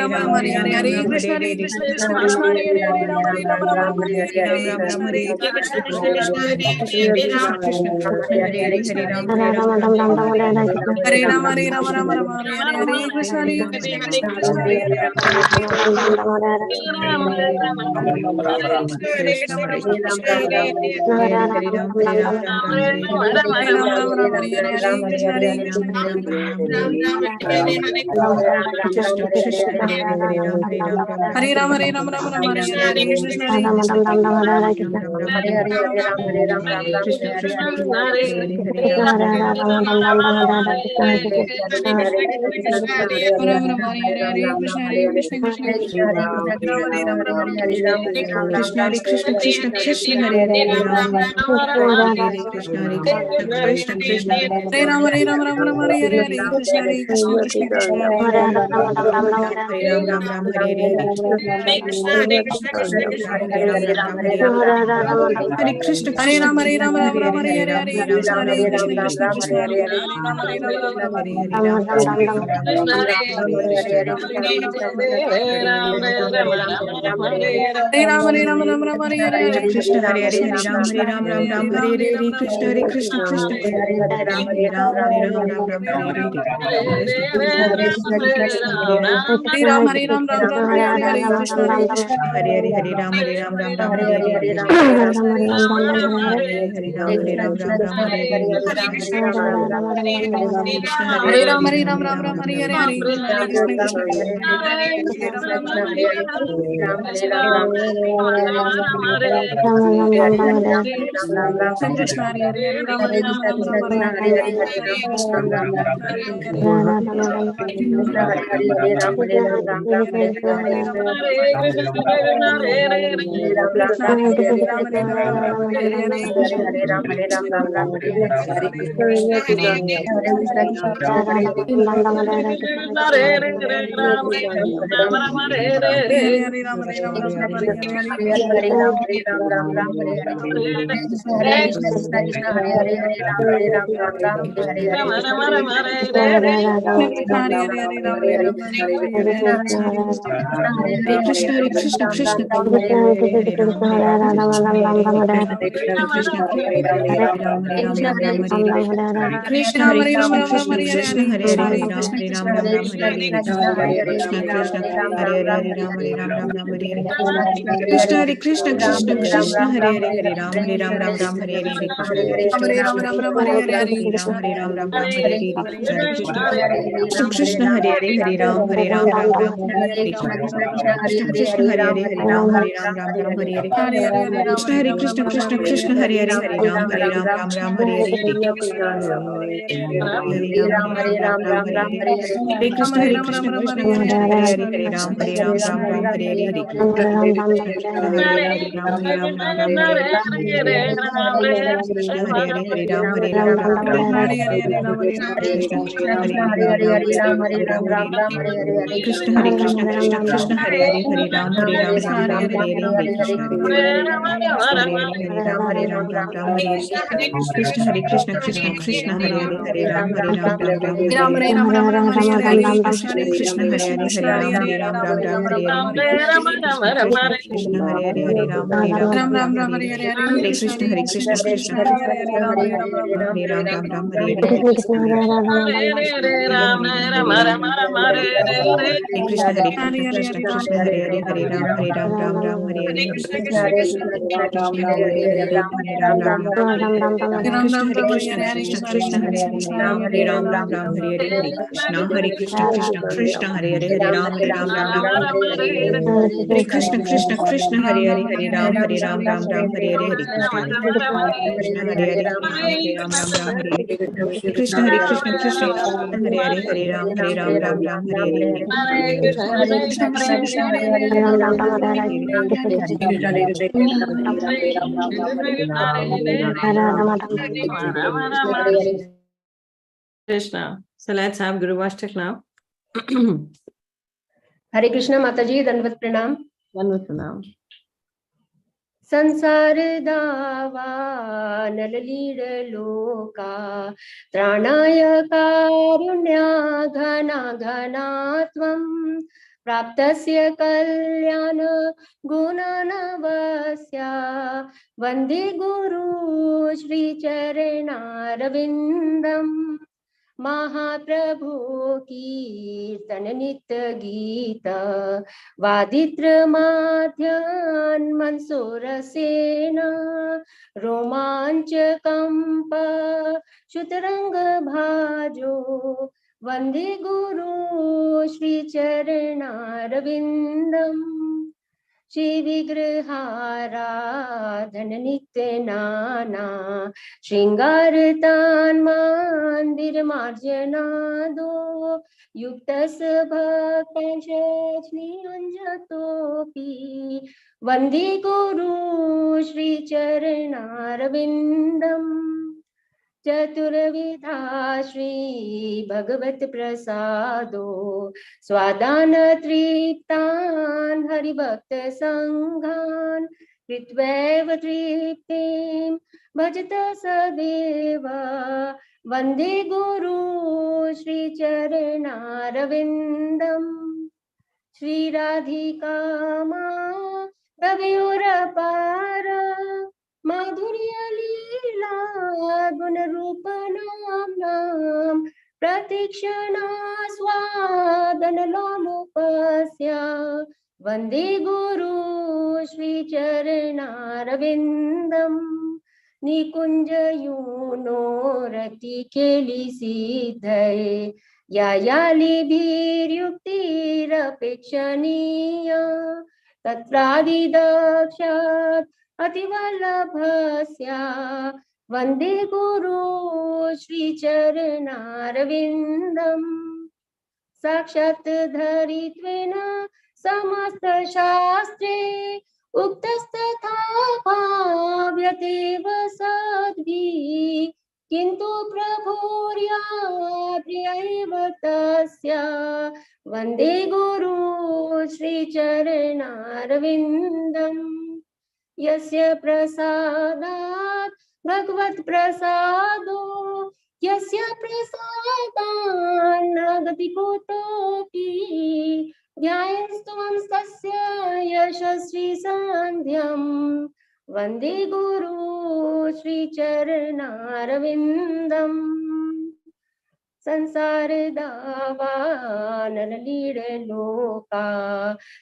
Ram Hare Hare Krishna Krishna Krishna Hare Hare Ram Ram Ram Hare Hare Krishna Krishna Krishna Hare Krishna Hare Krishna Krishna Krishna Hare Hare Hare Ram Hare Ram Ram Hare Ram Hare Ram Hare Krishna Hare Krishna Krishna Krishna Hare Hare Ram Krishna Krishna Krishna Hare Hare Hare Hare Hare Ram Hare Ram Rama Ram Ram Rama Ram Rama Hare Hare Hare Hare Krishna Hare Krishna Hare Ram Ram Hare Hare Hare Krishna Hare Krishna Krishna Krishna Ram Hare Ram Ram Ram Hare Hare Krishna Hare Krishna Krishna Krishna Hare Hare Hare Ram Hare Ram Ram Hare Hare Krishna Hare Krishna Krishna Krishna Hare Ram Ram Hare Hare Hare Krishna Hare Krishna Krishna Krishna Hare Ram Ram Ram Hare Hare Hare Krishna Hare Krishna Krishna Krishna Hare Ram Ram Ram Hare Hare Hare Krishna Krishna Krishna Hare Ram Hare Ram Ram Hare Krishna Krishna Hare Hare Ram Ram Ram Hare Krishna Hare Hare Krishna Hare Hare Ram Hare Ram Ram Ram Hare Hare Krishna Hare Krishna Krishna Krishna Hare Ram Ram Ram Hare Hare Krishna Krishna Krishna Krishna Hare Hare Ram Ram Ram Hare Krishna Hare Krishna Hare Hare Ram Hare Ram Ram Ram Hare Hare Hare Ram Hare Ram Ram Ram Hare Hare Krishna Krishna Hare Hare Hare Ram Hare Ram Ram Ram Hare Hare Krishna Krishna Hare Hare Ram Hare Ram Ram Ram Hare Hare Krishna Krishna Hare Hare Ram Hare Ram Ram Ram Hare Hare Hare Hare Ram Hare Ram Ram Ram Hare Hare Krishna Hare Hare Hare Ram Hare Ram Ram Ram Hare Hare Hare Krishna Krishna Hare Ram Hare Ram Hare Krishna Krishna Hare Ram Hare Ram Ram Ram Hare Hare Krishna Hare Hare Krishna, Krishna Krishna Krishna Krishna, Krishna Hare Krishna Hare Hare Ram Krishna, Hare Ram Krishna Ram Hare Ram Hare Krishna, Hare Krishna Hare Hare Krishna Ram Hare Krishna Ram Krishna Ram Hare Ram Hare Ram Hare Ram Hare Hare Hare Ram Ram Ram Hare Hare Krishna Krishna Krishna Krishna Hare Krishna Ram Krishna Hare Ram Krishna Ram Hare Ram Hare Hare Hare Hare Ram Hare Ram Krishna Ram Hare Ram Krishna Hare Hare Krishna Krishna Hare Hare Krishna Krishna Krishna Krishna Krishna Hare Hare Hare Hare Ram Hare Ram Ram Ram Hare Hare Krishna Krishna Hare Krishna Krishna Hare Hare Krishna Ram Hare Krishna Ram Hare Ram Hare Hare Hare Hare Ram Hare Ram Ram Ram Hare Hare Krishna Hare Krishna Hare Hare Ram Hare Hare Hare Ram Ram Hare Hare Ram Ram Ram Hare Hare Hare Hare Ram Krishna Hare Hare Ram Krishna Ram Krishna Ram Hare Krishna Hare Hare Hare Ram Hare Hare Ram Ram Hare Ram Ram Ram Ram Ram Hare Hare Hare Hare Ram Ram Hare Hare Ram Ram Ram Ram Ram Hare Ram Hare Hare Hare Hare Krishna Hare Krishna Krishna Krishna Hare Hare Hare Ram Hare Ram Ram Ram Ram Hare Hare Krishna Hare Hare Hare Ram Hare Ram Ram Ram Hare Hare Krishna Hare Hare Hare Ram Hare Ram Ram Ram Hare Hare Krishna Krishna Hare Hare Ram Ram Hare Ram Ram Ram Hare Hare Krishna Hare Krishna Krishna Krishna Hare Hare Hare Ram Hare Ram Ram Ram Hare Hare Hare Krishna Hare Krishna Hare Hare Hare Ram Hare Ram Ram Ram Hare Hare Krishna Hare Krishna Krishna Krishna Hare Hare Hare Ram Hare Ram Ram Ram Hare Hare Krishna Hare Krishna Krishna Krishna Hare Hare Hare Ram Hare Ram Ram Ram Hare Hare Krishna Krishna Krishna Hare Hare Hare Ram Hare Ram Ram Ram Hare Hare Hare Krishna Krishna Ram Hare Ram Ram Ram Hare Hare Hare Krishna Hare Krishna Krishna Krishna Hare Hare Hare Ram Hare Ram Ram Ram Hare Hare Hare Krishna Hare Hare Hare Ram Hare Ram Ram Ram Hare Krishna Hare Krishna Krishna Krishna Hare Hare Hare Ram Ram Ram Hare Hare Hare Krishna Hare Krishna Krishna Krishna Hare Hare Hare Ram Hare Ram Ram Ram Hare Hare Krishna Krishna Krishna Hare Hare Hare Ram Hare Ram Ram Ram Hare Hare Hare Krishna Hare Krishna Hare Hare Hare Ram Hare Ram Ram Ram Hare Hare Krishna Hare Krishna Krishna Krishna Hare Hare Hare Ram Hare Ram Ram Ram Hare Hare Hare Krishna Krishna Krishna Hare Hare Hare Ram Ram Ram Hare Hare Krishna. So let's have Guru Vastak now. Hare Krishna Mataji, Dandavat Pranam. Dandavat Pranam. संसार दावा नललीड लोका त्राणाय कारुण्या घना घना त्वं प्राप्तस्य कल्याण गुणनवस्या वन्दे गुरु श्रीचरणारविन्दम् महाप्रभु कीर्तन नित्य गीत वादित्र माध्यान मंसूर सेना रोमांच कंप शुतरंग भाजो वंदे गुरु श्री चरणारविंदम श्री विग्रहाराधन नित्य नाना श्रृंगार तान मंदिर मार्जना दो युक्तस भक्तांश निरंजतोपि वंदे गुरु श्री चरणारविंदम चतुर्विधा श्री भगवत प्रसादो स्वादान तृप्तान् हरिभक्त संघान् कृत्वैव तृप्तिं भजत सदैव वन्दे गुरु श्री चरणारविन्दम् श्री राधिका कवियोरपार माधुर्य लीला गुण रूप नाम प्रतीक्षणा स्वादन लोलुपस्या वन्दे गुरु श्री चरणारविन्दम् निकुंज यूनो रति केली सिद्धये यायालिभिर्युक्तिरपेक्षणीय तत्रादिदक्षात् अतिवल्लभस्या वन्दे गुरु श्री चरणारविन्दम् साक्षात् धरित्वेन समस्त शास्त्रे उक्तस्तथा भाव्यतेव सद्भिः किन्तु प्रभुर्या प्रियैव तस्य वन्दे गुरु श्री चरणारविन्दम् यस्य प्रसादात् भगवत् प्रसादो यस्य प्रसादात् न गति कुतोऽपि ध्यायस्त्वं तस्य यशस्वी सान्ध्यं वन्दे गुरु श्री चरणारविन्दम् संसार दावानलीडलोका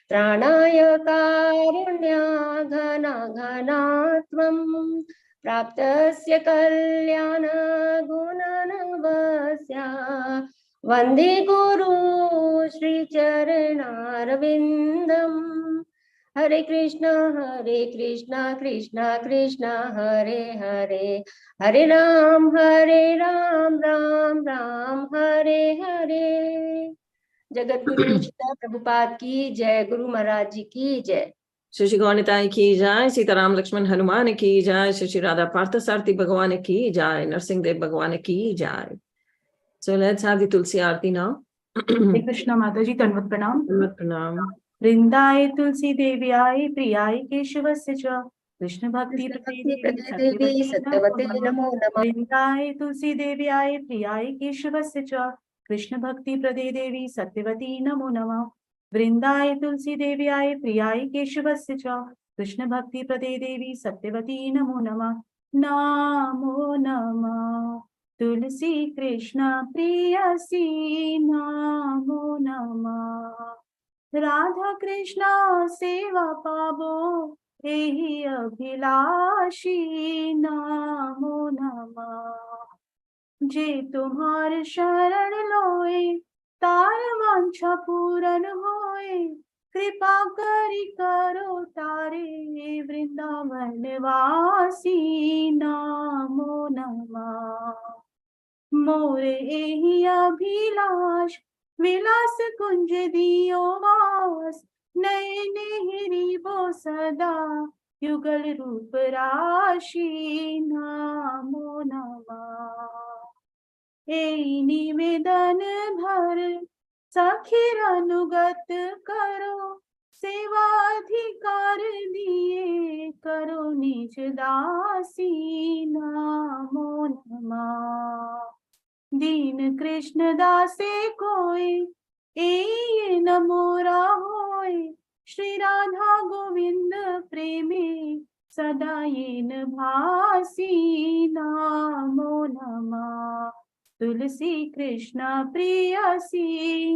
त्राणाय कारुण्याघनाघनात्वं प्राप्तस्य कल्याण गुणनवस्या वन्दे गुरु श्री चरणारविन्दम् हरे कृष्णा कृष्णा कृष्णा हरे हरे हरे राम राम राम हरे हरे। जगत गुरु श्रील प्रभुपाद की जय, गुरु महाराज जी की जय। श्री गौनिताई की जय, सीताराम लक्ष्मण हनुमान की जय, श्री राधा पार्थसारथी भगवान की जय, नरसिंह देव भगवान की जय। So let's have the Tulsi Aarti now. Hare Krishna Mataji, Tanvat Pranam. Tanvat Pranam. वृंदाय तुलसी देव्याय प्रियाय केशवस्य च कृष्ण भक्ति देवी सत्यवते नमो नमः। वृंदाय तुलसी देव्याय प्रियाय केशवस्य च कृष्ण भक्ति प्रदे देवी सत्यवती नमो नमः। वृंदाय तुलसी देव्याय प्रियाय केशवस्य च कृष्ण भक्ति प्रदे देवी सत्यवती नमो नमः। नमो नमः तुलसी कृष्ण प्रियसी नमो नमः। राधा कृष्ण सेवा पावो एहि अभिलाषी नमो नमः। जे तुम्हार शरण लोए तार वांछा पूरन होए कृपा करी करो तारे वृंदावन वासी नमो नमः। मोरे एहि अभिलाष विलास कुंज दियो वास नयने हिरिबो सदा युगल रूप राशि नमो नमः। ए निवेदन भर सखीर अनुगत करो सेवा अधिकार दिए करो निज दासी नमो नमः। दीन कृष्ण दासे कोय ए न मोरा होय श्री राधा गोविंद प्रेमे सदा येन भासी नमो नमः। तुलसी कृष्ण प्रियसी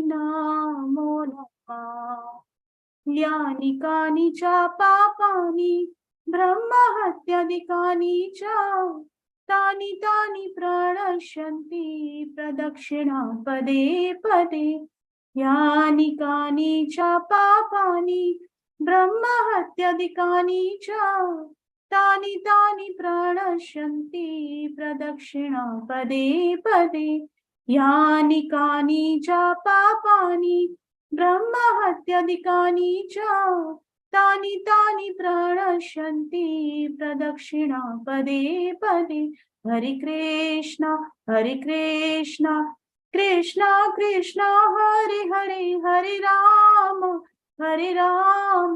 नमो नमः। यानि कानि च पापानि ब्रह्म हत्यादिकानि च तानि तानि प्रणश्यन्ति प्रदक्षिणा पदे पदे। यानि कानि च पापानि ब्रह्म हत्याधिकानि च तानि तानि प्रणश्यन्ति प्रदक्षिणा पदे पदे यानि कानि च पापानि ब्रह्म हत्याधिकानि च तानि तानि प्रणश्यन्ति प्रदक्षिणा पदे पदे हरे कृष्णा कृष्णा कृष्णा हरे हरे हरे राम राम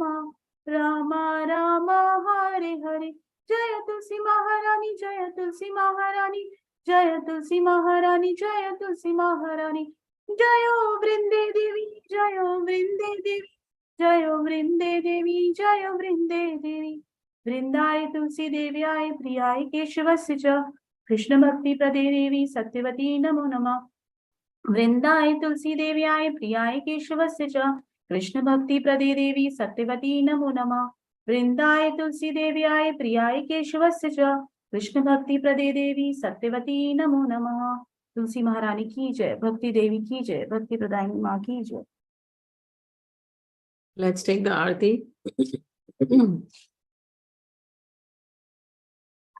राम हरे हरे। जय तुलसी महारानी जय तुलसी महारानी जय तुलसी महारानी जय तुलसी महारानी। जयो वृंदे देवी जयो वृंदे देवी जयो वृंदे देवी जयो वृंदे देवी। वृंदाय तुलसी देव्याय प्रियाय केशवस्य च कृष्ण भक्ति प्रदे देवी सत्यवती नमो नमः। वृंदाय तुलसी देव्याय प्रियाय केशवस्य च कृष्ण भक्ति प्रदे देवी सत्यवती नमो नमः। वृंदाय तुलसी देव्याय प्रियाय केशवस्य च कृष्ण भक्ति प्रदे देवी सत्यवती नमो नमः। तुलसी महारानी की जय, भक्ति देवी की जय, भक्ति प्रदायिनी माँ की जय। Let's take the आरती।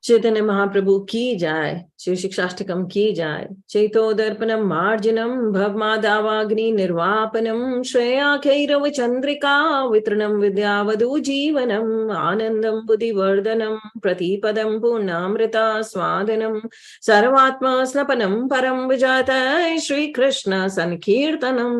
चैतन्य महाप्रभु की जाय, शिव शिक्षाष्टकम की जाय। चैतोदर्पणम मार्जनम भवमादावाग्नि निर्वापनम श्रेयाखैरव चंद्रिका वितरणम विद्यावधु जीवनम आनंदम बुद्धिवर्धनम प्रतिपदम पूर्णामृता स्वादनम सर्वात्मा स्नपनम परम विजातय श्री कृष्ण संकीर्तनम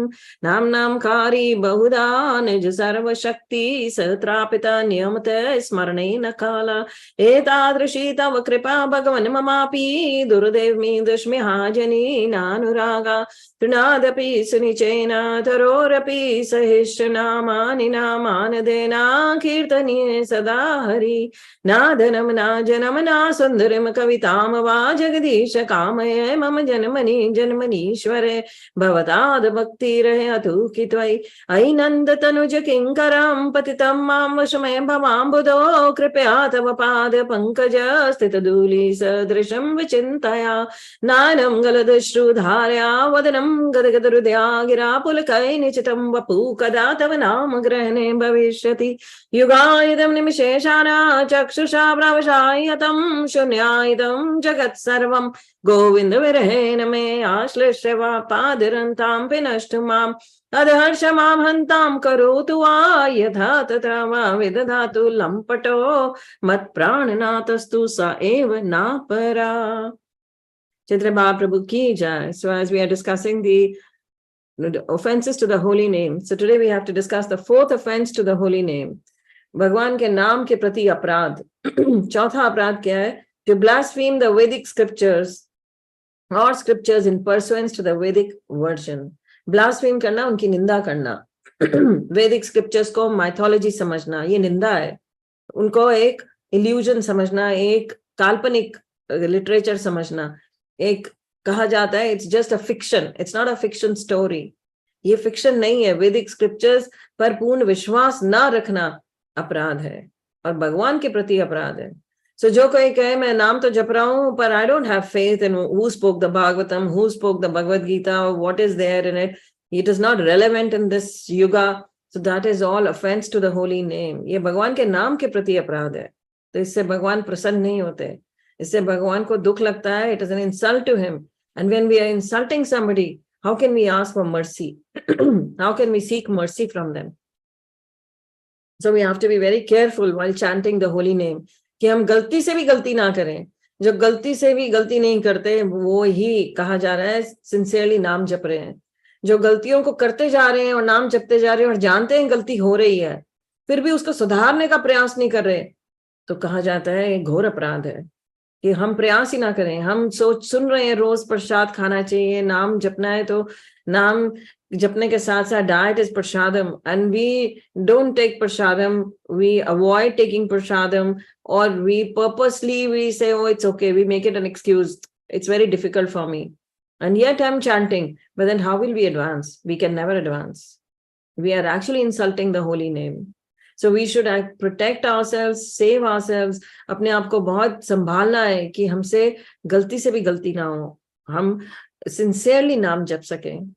नाम कारी बहुधा निज सर्वशक्ति सत्रापिता नियमत स्मरणे न काला एतादृशी तव कृपा भगवन् ममापि दुर्दैवी दुष्मिहाजनी नानुरागा तृणादपि सुनिचेन तरोरपि सहिष्टनामानि नामानदेना कीर्तनीये सदा हरि नादनं ना जनम ना सुन्दरं कवितां वा जगदीश कामये मम जन्मनि जन्मनीश्वरे भवताद् भक्तिरहतु कि त्वयि अयि नन्दतनुज किङ्करं पतितं मां वशमे भवाम्बुधो कृपया तव पाद पंकज स्थित धूलि सदृशं विचिन्तया नानं गलदश्रुधारया वदनं गदगद हृदया गिरा पुलकै निचितं वपु कदा तव नाम ग्रहणे भविष्यति युगायितं निमिषेशाना चक्षुषा प्रवशायतं शून्यायितं जगत् सर्वं गोविन्द विरहेण मे आश्लिष्य वा पादिरन्तां विनष्टु माम् अधहर्ष मां हन्तां करोतु वा यथा तथा वा विदधातु लम्पटो मत्प्राणनाथस्तु स एव नापरा। Chaitanya Mahaprabhu ki jai. So as we are discussing the offenses to the holy name, so today we have to discuss the fourth offense to the holy name. भगवान के नाम के प्रति अपराध। चौथा अपराध क्या है? To blaspheme the Vedic scriptures or scriptures in pursuance to the Vedic version. Blaspheme करना, उनकी निंदा करना। Vedic scriptures को mythology समझना, ये निंदा है। उनको एक illusion समझना, एक काल्पनिक literature समझना, एक कहा जाता है it's just a fiction, it's not a fiction story. ये fiction नहीं है। Vedic scriptures पर पूर्ण विश्वास ना रखना अपराध है और भगवान के प्रति अपराध है। So जो कोई कहे मैं नाम तो जप रहा हूं पर I don't have faith in who spoke the Bhagavatam, who spoke the Bhagavad Gita, what is there in it, it is not relevant in this yuga, so that is all offense to the holy name. ये भगवान के नाम के प्रति अपराध है। तो इससे भगवान प्रसन्न नहीं होते, इससे भगवान को दुख लगता है। It is an insult to him, and when we are insulting somebody, how can we ask for mercy? How can we seek mercy from them? So we have to be very careful while chanting the holy name कि हम गलती से भी गलती ना करें। जो गलती से भी गलती नहीं करते वो ही कहा जा रहा है सिंसियरली नाम जप रहे हैं। जो गलतियों को करते जा रहे हैं और नाम जपते जा रहे हैं और जानते हैं गलती हो रही है फिर भी उसको सुधारने का प्रयास नहीं कर रहे, तो कहा जाता है घोर अपराध है कि हम प्रयास ही ना करें। हम सुन रहे हैं रोज प्रसाद खाना चाहिए, नाम जपना है तो नाम जपने के साथ साथ diet is prasadam, and we don't take prasadam, we avoid taking prasadam, or we purposely we say oh it's okay, we make it an excuse, it's very difficult for me, and yet I'm chanting. But then how will we advance? We can never advance. We are actually insulting the holy name. So we should protect ourselves, save ourselves. अपने आप को बहुत संभालना है कि हमसे गलती से भी गलती ना हो, हम sincerely नाम जप सकें।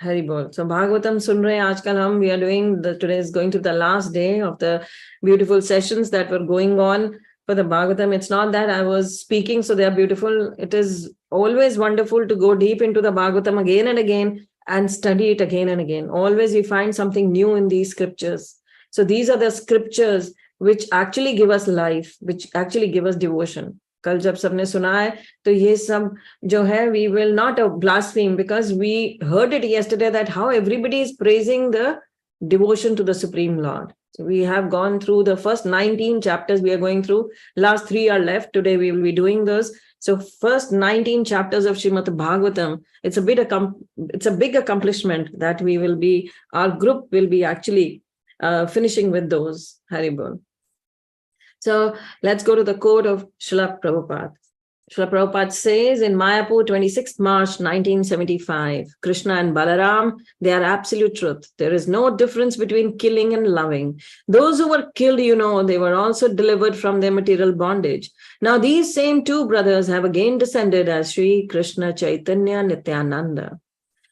Hari Bol. So Bhagavatam sun rahe hain aajkal hum. We are doing today is going to the last day of the beautiful sessions that were going on for the Bhagavatam. It's not that I was speaking so they are beautiful. It is always wonderful to go deep into the Bhagavatam again and again and study it again and again. Always we find something new in these scriptures. So these are the scriptures which actually give us life, which actually give us devotion. कल जब सबने सुना है तो ये सब जो है we will not blaspheme because we heard it yesterday that how everybody is praising the devotion to the Supreme Lord. So we have gone through the first 19 chapters we are going through. Last 3 are left. Today we will be doing those. So first 19 chapters of Srimad Bhagavatam, it's a big accomplishment that our group will be actually finishing with those. Haribol. So let's go to the quote of Srila Prabhupada. Srila Prabhupada says in Mayapur, 26th March, 1975, Krishna and Balaram, they are absolute truth. There is no difference between killing and loving. Those who were killed, they were also delivered from their material bondage. Now these same two brothers have again descended as Sri Krishna Chaitanya Nityananda.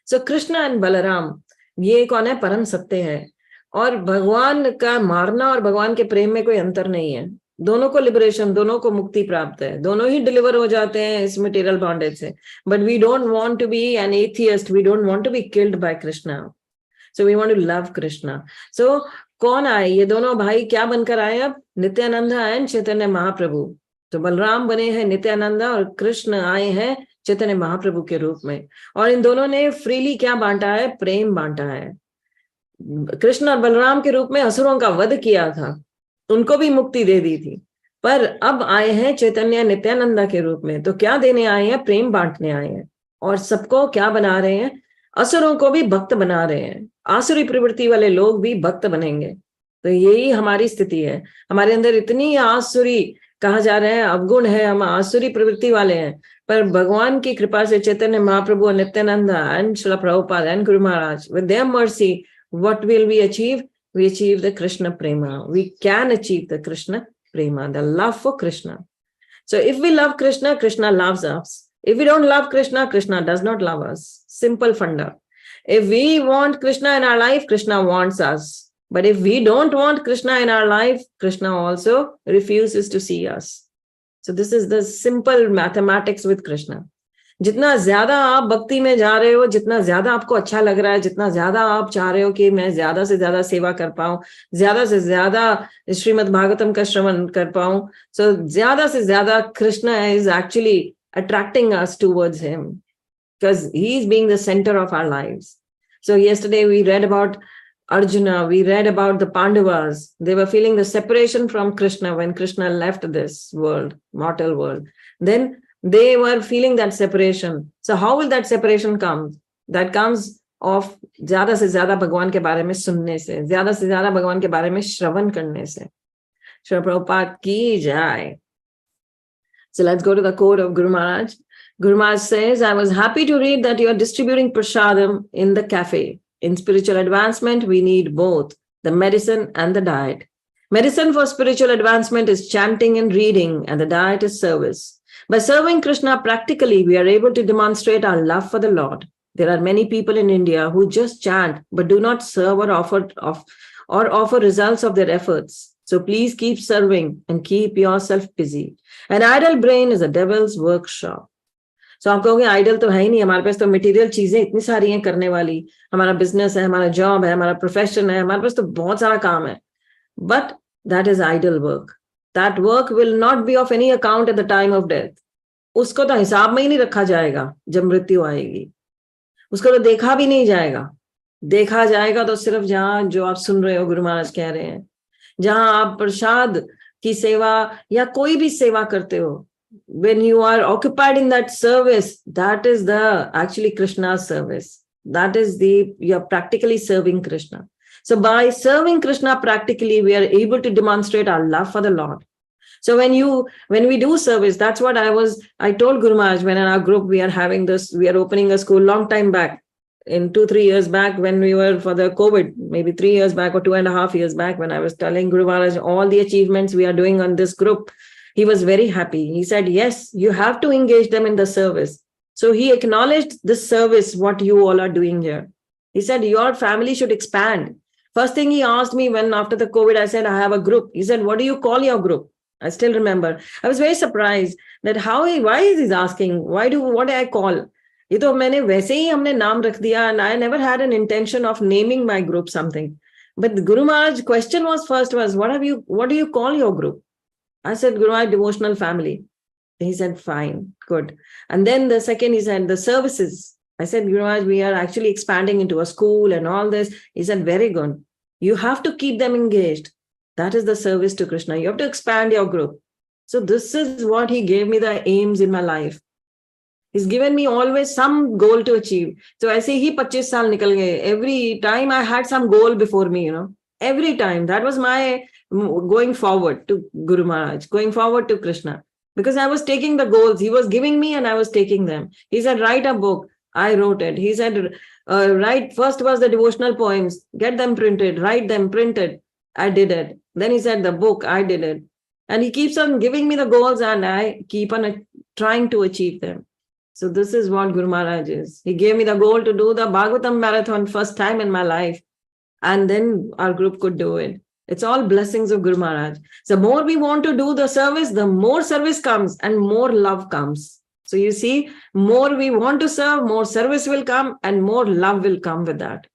So Krishna and Balaram, ये कौन है? परम सत्य है. और भगवान का मारना और भगवान के प्रेम में कोई अंतर नहीं है. दोनों को लिबरेशन, दोनों को मुक्ति प्राप्त है, दोनों ही डिलीवर हो जाते हैं इस मटेरियल बॉन्डेज से. But we don't want to be an atheist, we don't want to be killed by Krishna. So we want to love Krishna. So कौन आए? ये दोनों भाई क्या बनकर आए? अब नित्यानंदा एंड चैतन्य महाप्रभु. तो बलराम बने हैं नित्यानंदा और कृष्ण आए हैं चैतन्य महाप्रभु के रूप में. और इन दोनों ने फ्रीली क्या बांटा है? प्रेम बांटा है. कृष्ण और बलराम के रूप में असुरों का वध किया था, उनको भी मुक्ति दे दी थी. पर अब आए हैं चैतन्य नित्यानंदा के रूप में. तो क्या देने आए हैं? प्रेम बांटने आए हैं. और सबको क्या बना रहे हैं? असुरों को भी भक्त बना रहे हैं. आसुरी प्रवृत्ति वाले लोग भी भक्त बनेंगे. तो यही हमारी स्थिति है. हमारे अंदर इतनी आसुरी कहा जा रहा है, अवगुण है, हम आसुरी प्रवृत्ति वाले हैं. पर भगवान की कृपा से चैतन्य महाप्रभु और Nityananda and Srila Prabhupada and Guru Maharaj, with their mercy, what will we achieve? We achieve the Krishna Prema. We can achieve the Krishna Prema, the love for Krishna. So if we love Krishna, Krishna loves us. If we don't love Krishna, Krishna does not love us. Simple funda. If we want Krishna in our life, Krishna wants us. But if we don't want Krishna in our life, Krishna also refuses to see us. So this is the simple mathematics with Krishna. जितना ज्यादा आप भक्ति में जा रहे हो, जितना ज्यादा आपको अच्छा लग रहा है, जितना ज्यादा आप चाह रहे हो कि मैं ज्यादा से ज्यादा सेवा कर पाऊं, ज्यादा से ज्यादा श्रीमद् भागवतम का श्रवण कर पाऊं, so ज्यादा से ज्यादा Krishna is actually attracting us towards him because he is being the center of our lives. So yesterday we read about Arjuna, we read about the Pandavas. They were feeling the separation from Krishna when Krishna left this world, mortal world. Then they were feeling that separation. So how will that separation come? That comes of ज़्यादा से ज़्यादा भगवान के बारे में सुनने से, ज़्यादा से ज़्यादा भगवान के बारे में श्रवण करने से. श्री प्रभुपाद की जय. So let's go to the quote of Guru Maharaj. Guru Maharaj says, I was happy to read that you are distributing prasadam in the cafe. In spiritual advancement, we need both the medicine and the diet. Medicine for spiritual advancement is chanting and reading, and the diet is service. By serving Krishna practically, we are able to demonstrate our love for the Lord. There are many people in India who just chant but do not serve or offer results of their efforts. So please keep serving and keep yourself busy. An idle brain is a devil's workshop. So आप कहोगे idol तो है ही नहीं, हमारे पास तो material चीजें इतनी सारी हैं करने वाली, हमारा बिजनेस है, हमारा जॉब है, हमारा प्रोफेशन है, हमारे पास तो बहुत सारा काम है. But that is idle work. That work will not be of any account at the time of death. उसको तो हिसाब में ही नहीं रखा जाएगा जब मृत्यु आएगी. उसको तो देखा भी नहीं जाएगा. देखा जाएगा तो सिर्फ जहां जो आप सुन रहे हो गुरु महाराज कह रहे हैं, जहां आप प्रसाद की सेवा या कोई भी सेवा करते हो, when you are occupied in that service, that is the actually Krishna's service. That is you're practically serving Krishna. So by serving Krishna practically, we are able to demonstrate our love for the Lord. So when we do service, that's what I told Guru Maharaj when in our group we are having this, we are opening a school long time back, in 2-3 years back when we were for the COVID, maybe 3 years back or 2.5 years back, when I was telling Guru Maharaj all the achievements we are doing on this group, he was very happy. He said, yes, you have to engage them in the service. So he acknowledged this service, what you all are doing here. He said, your family should expand. First thing he asked me when after the COVID, I said, I have a group. He said, what do you call your group? I still remember. I was very surprised that why is he asking? What do I call? ये तो मैंने वैसे ही हमने नाम रख दिया, and I never had an intention of naming my group something. But Guru Maharaj's question was what do you call your group? I said, Guru Maharaj, devotional family. He said, fine, good. And then the second, he said, the services. I said, Guru Maharaj, we are actually expanding into a school and all this. He said, very good. You have to keep them engaged. That is the service to Krishna. You have to expand your group. So this is what he gave me the aims in my life. He's given me always some goal to achieve. So I say, he 25 saal nikal gaye. Every time I had some goal before me, every time. That was my going forward to Guru Maharaj, going forward to Krishna. Because I was taking the goals. He was giving me and I was taking them. He said, write a book. I wrote it. He said, write, first was the devotional poems. Get them printed. Write them, printed. I did it. Then he said, the book, I did it. And he keeps on giving me the goals and I keep on trying to achieve them. So this is what Guru Maharaj is. He gave me the goal to do the Bhagavatam marathon first time in my life. And then our group could do it. It's all blessings of Guru Maharaj. The more we want to do the service, the more service comes and more love comes. So you see, more we want to serve, more service will come and more love will come with that.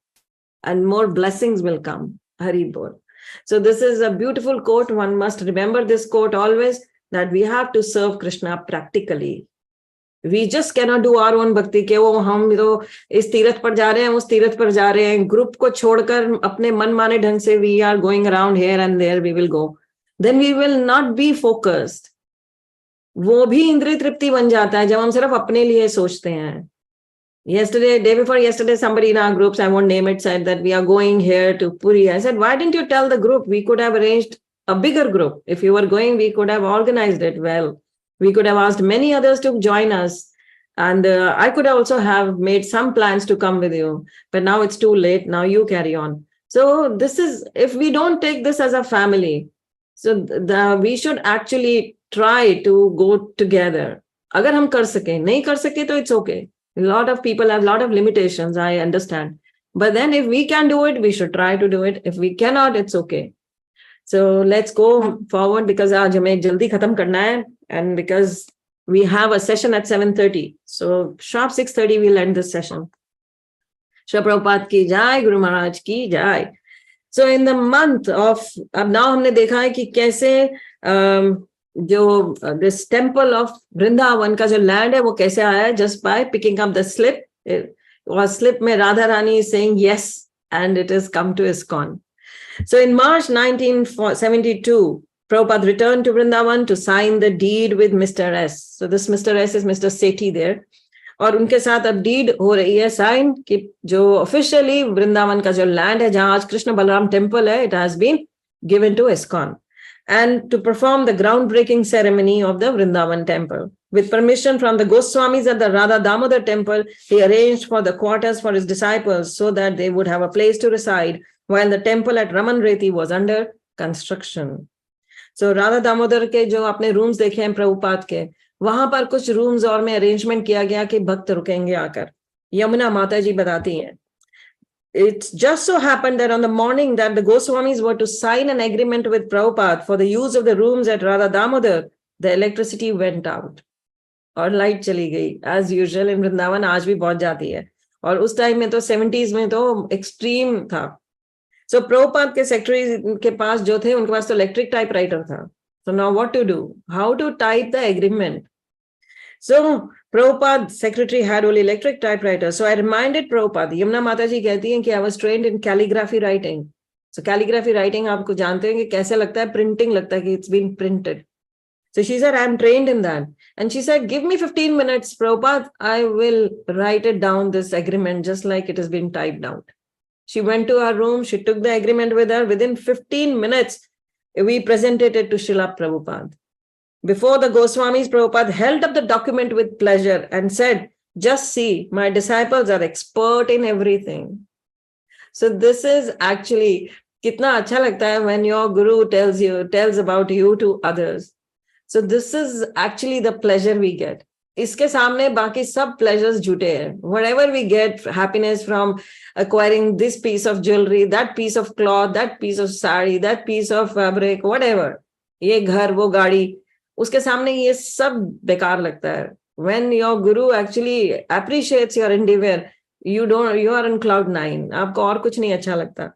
And more blessings will come. Hari Bol. So this is a beautiful quote. One must remember this quote always, that we have to serve Krishna practically. We just cannot do our own bhakti के वो हम तो इस तीर्थ पर जा रहे हैं उस तीर्थ पर जा रहे हैं ग्रुप को छोड़कर अपने मन माने ढंग से we are going around here and there we will go, then we will not be focused. वो भी इंद्रिय तृप्ति बन जाता है जब हम सिर्फ अपने लिए सोचते हैं. Day before yesterday, somebody in our groups, I won't name it, said that we are going here to Puri. I said, why didn't you tell the group? We could have arranged a bigger group. If you were going, we could have organized it well. We could have asked many others to join us. And I could also have made some plans to come with you. But now it's too late. Now you carry on. So this is, if we don't take this as a family, so we should actually try to go together. Agar hum kar sake, nahi kar sake, to it's okay. A lot of people have a lot of limitations, I understand. But then if we can do it, we should try to do it. If we cannot, it's okay. So let's go forward because aaj hame jaldi khatam karna hai, and because we have a session at 7:30. So sharp 6:30 we'll end this session. Shri Prabhupada ki jai, Guru Maharaj ki jai. So in the month of, ab now humne dekha hai ki kaise जो this temple of Vrindavan का जो land है वो कैसे आया है, just by picking up the slip. और slip में Radha Rani is saying yes, and it has come to iskcon. So in March 1972, Prabhupada returned to Vrindavan to sign the deed with Mr. S. So this Mr. S is Mr. Sethi there. और उनके साथ अब deed हो रही है sign कि जो officially Vrindavan का जो land है जहाँ आज कृष्ण बलराम temple है, it has been given to iskcon. And to perform the groundbreaking ceremony of the Vrindavan temple. With permission from the Goswamis at the Radha Damodar temple, he arranged for the quarters for his disciples so that they would have a place to reside while the temple at Ramanreti was under construction. So Radha Damodar के जो आपने rooms देखे हैं प्रभुपाद के, वहां पर कुछ rooms और में arrangement किया गया कि भक्त रुकेंगे आकर. यमुना माता जी बताती हैं. It just so happened that on the morning that the Goswamis were to sign an agreement with Prabhupada for the use of the rooms at Radha Damodar, the electricity went out. और light चली गई. As usual in Vrindavan आज भी बहुत जाती है. और उस time में तो 70s में तो extreme था. So Prabhupada के secretary के पास जो थे उनके पास तो electric typewriter था. So now what to do? How to type the agreement? So Prabhupada's secretary had only electric typewriter. So I reminded Prabhupada, Yamuna Mataji कहती हैं कि I was trained in calligraphy writing. So calligraphy writing आपको जानते हैं कि कैसे लगता है, printing लगता है कि it's been printed. So she said, I'm trained in that. And she said, give me 15 minutes, Prabhupada, I will write it down, this agreement, just like it has been typed out. She went to her room, she took the agreement with her. Within 15 minutes, we presented it to Srila Prabhupada. Before the Goswamis, Prabhupada held up the document with pleasure and said, just see, my disciples are expert in everything. So this is actually, kitna acha lagta hai when your guru tells about you to others. So this is actually the pleasure we get. इसके सामने बाकी सब pleasures झूठे हैं. Whatever we get happiness from acquiring this piece of jewelry, that piece of cloth, that piece of sari, that piece of fabric, whatever, ये घर वो गाड़ी, उसके सामने ये सब बेकार लगता है. When your guru actually appreciates your endeavor, you are in cloud 9. आपको और कुछ नहीं अच्छा लगता.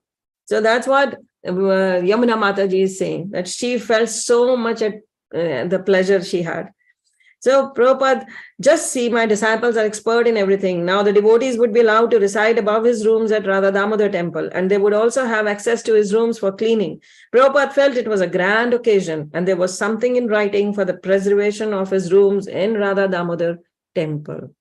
So that's what Yamuna Mataji is saying, that she felt so much at the pleasure she had. So Prabhupada, just see, my disciples are expert in everything. Now the devotees would be allowed to reside above his rooms at Radha Damodar temple, and they would also have access to his rooms for cleaning. Prabhupada felt it was a grand occasion, and there was something in writing for the preservation of his rooms in Radha Damodar temple.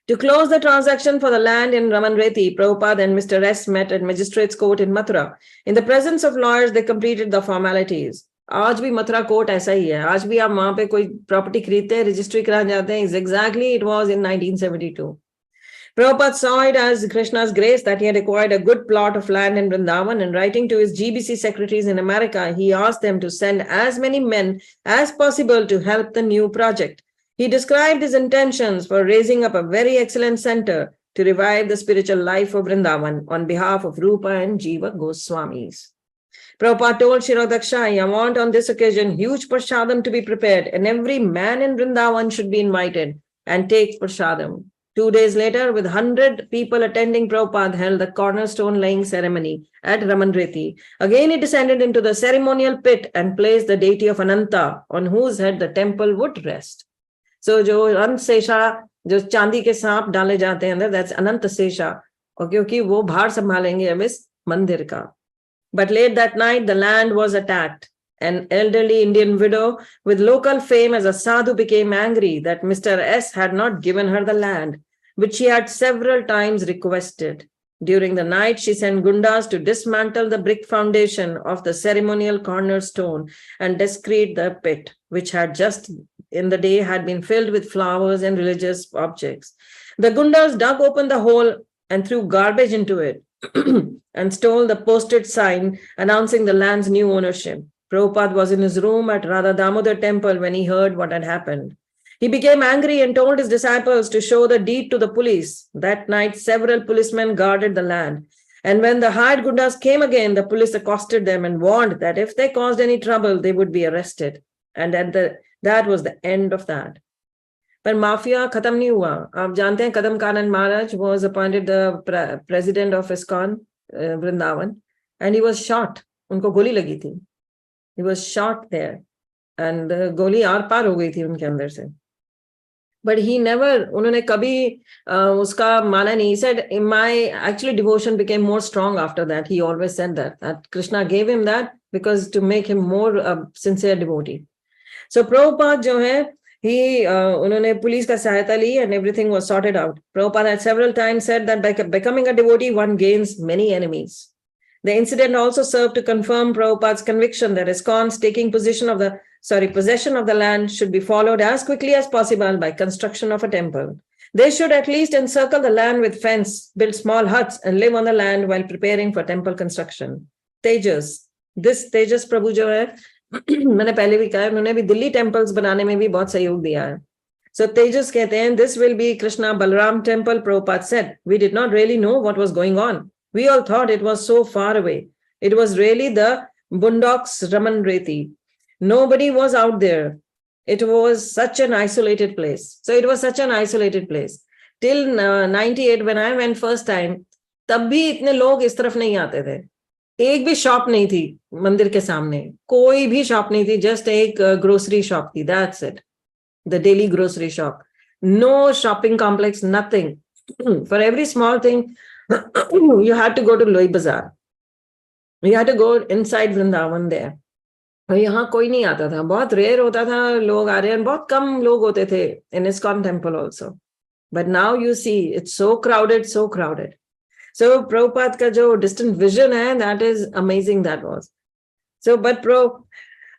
To close the transaction for the land in Ramanreti, Prabhupada and Mr. S met at Magistrate's Court in Mathura. In the presence of lawyers, they completed the formalities. आज भी Mathura court ऐसा ही है. आज भी आप वहां पे कोई प्रॉपर्टी खरीदते हैं, रजिस्ट्री कराने जाते हैं. Exactly it was in 1972. Prabhupada saw it as Krishna's grace that he had acquired a good plot of land in Vrindavan, and writing to his GBC secretaries in America, he asked them to send as many men as possible to help the new project. He described his intentions for raising up a very excellent center to revive the spiritual life of Vrindavan on behalf of Rupa and Jiva Goswamis. Prabhupada told Shirodaksha, I want on this occasion huge prasadam to be prepared, and every man in Vrindavan should be invited and take prasadam. 2 days later, with 100 people attending, Prabhupada held the cornerstone laying ceremony at Ramanreti. Again, he descended into the ceremonial pit and placed the deity of Ananta, on whose head the temple would rest. So, जो अनंत शेषा, जो चांदी के सांप डाले जाते हैं अंदर, that's अनंत शेषा, और क्योंकि वो भार संभालेंगे अब इस मंदिर का. But late that night, the land was attacked. An elderly Indian widow with local fame as a sadhu became angry that Mr. S had not given her the land, which she had several times requested. During the night, she sent gundas to dismantle the brick foundation of the ceremonial cornerstone and desecrate the pit, which had just in the day had been filled with flowers and religious objects. The gundas dug open the hole and threw garbage into it and stole the posted sign announcing the land's new ownership. Prabhupada was in his room at Radha Damodar temple when he heard what had happened. He became angry and told his disciples to show the deed to the police. That night, several policemen guarded the land. And when the hired gundas came again, the police accosted them and warned that if they caused any trouble, they would be arrested. And that was the end of that. पर mafia खत्म नहीं हुआ. आप जानते हैं कदम कानन महाराज was appointed the president of iskcon Vrindavan, and he was shot. उनको गोली लगी थी. He was shot there, and गोली आर पार हो गई थी उनके अंदर से. But he never, उन्होंने कभी उसका माना नहीं. He said, my actually devotion became more strong after that. He always said that Krishna gave him that because to make him more sincere devotee. So Prabhupada जो है, उन्होंने पुलिस का सहायता ली and everything was sorted out. Prabhupada had several times said that by becoming a devotee, one gains many enemies. The incident also served to confirm Prabhupada's conviction that iskcon's taking possession of the land should be followed as quickly as possible by construction of a temple. They should at least encircle the land with fence, build small huts, and live on the land while preparing for temple construction. Tejas, this Tejas Prabhu जो है, मैंने पहले भी कहा, उन्होंने भी Delhi temples बनाने में भी बहुत सहयोग दिया है. So Tejas कहते हैं, this will be Krishna Balaram temple. Prabhupada said, we did not really know what was going on. We all thought it was so far away. It was really the Boondocks Ramanreti. Nobody was out there. It was such an isolated place. So it was such an isolated place. Till 98, when I went first time, तब भी इतने लोग इस तरफ नहीं आते थे. एक भी शॉप नहीं थी मंदिर के सामने. कोई भी शॉप नहीं थी. जस्ट एक ग्रोसरी शॉप थी. That's it. The daily grocery shop. No shopping complex, nothing. For every small thing, you had to go to Loi Bazaar. You had to go inside Vrindavan there. और यहाँ कोई नहीं आता था. बहुत rare होता था लोग आ रहे हैं. बहुत कम लोग होते थे in iskcon temple also. But now you see, it's so crowded, so crowded. So Prabhupada का जो distant vision है, that is amazing, that was. So, but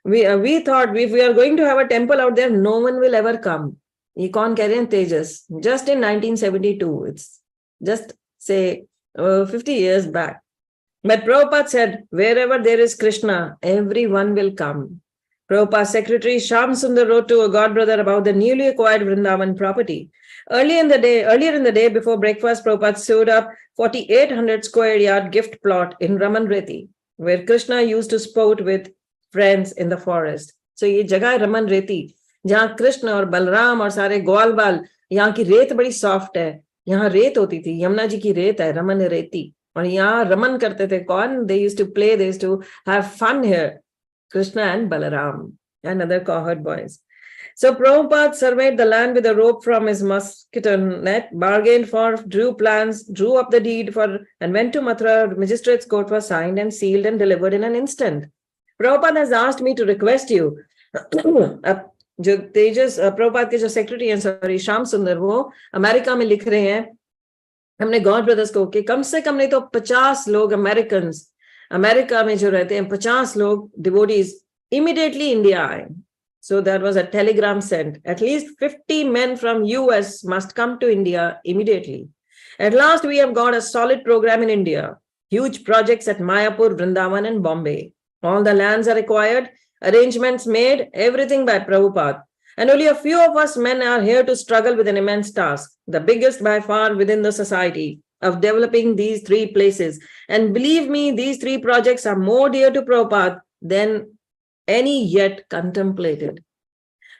we thought if we are going to have a temple out there, no one will ever come. ये कौन कह रहे हैं? Tejas. Just in 1972, it's just say 50 years back. But Prabhupada said, wherever there is Krishna, everyone will come. Prabhupada's secretary Sham Sundar wrote to a godbrother about the newly acquired Vrindavan property. Earlier in the day before breakfast, Prabhupada showed up 4,800 square yard gift plot in Raman Reti, where Krishna used to sport with friends in the forest. So ये जगह है रमन रेती, जहाँ कृष्ण और बलराम और सारे ग्वाल बाल, यहाँ की रेत बड़ी सॉफ्ट है, यहाँ रेत होती थी, यमुना जी की रेत है, रमन रेती, और यहाँ रमन करते थे कौन? They used to play, they used to have fun here, Krishna and Balaram and other cowherd boys. So Prabhupada surveyed the land with a rope from his mosquito net, bargained for, drew plans, drew up the deed for, and went to Mathura. Magistrate's court was signed and sealed and delivered in an instant. Prabhupada has asked me to request you. जो तेजस प्रभुपाद के जो secretary हैं, sorry Shyam सुंदर, वो America में लिख रहे हैं हमने गॉड ब्रदर्स को कि कम से कम नहीं तो 50 लोग अमेरिकन अमेरिका में जो रहते हैं 50 लोग डिवोटीज इमीडिएटली इंडिया आए. So there was a telegram sent. At least 50 men from US must come to India immediately. At last we have got a solid program in India. Huge projects at Mayapur, Vrindavan and Bombay. All the lands are acquired, arrangements made, everything by Prabhupada. And only a few of us men are here to struggle with an immense task, the biggest by far within the society, of developing these 3 places. And believe me, these 3 projects are more dear to Prabhupada than any yet contemplated.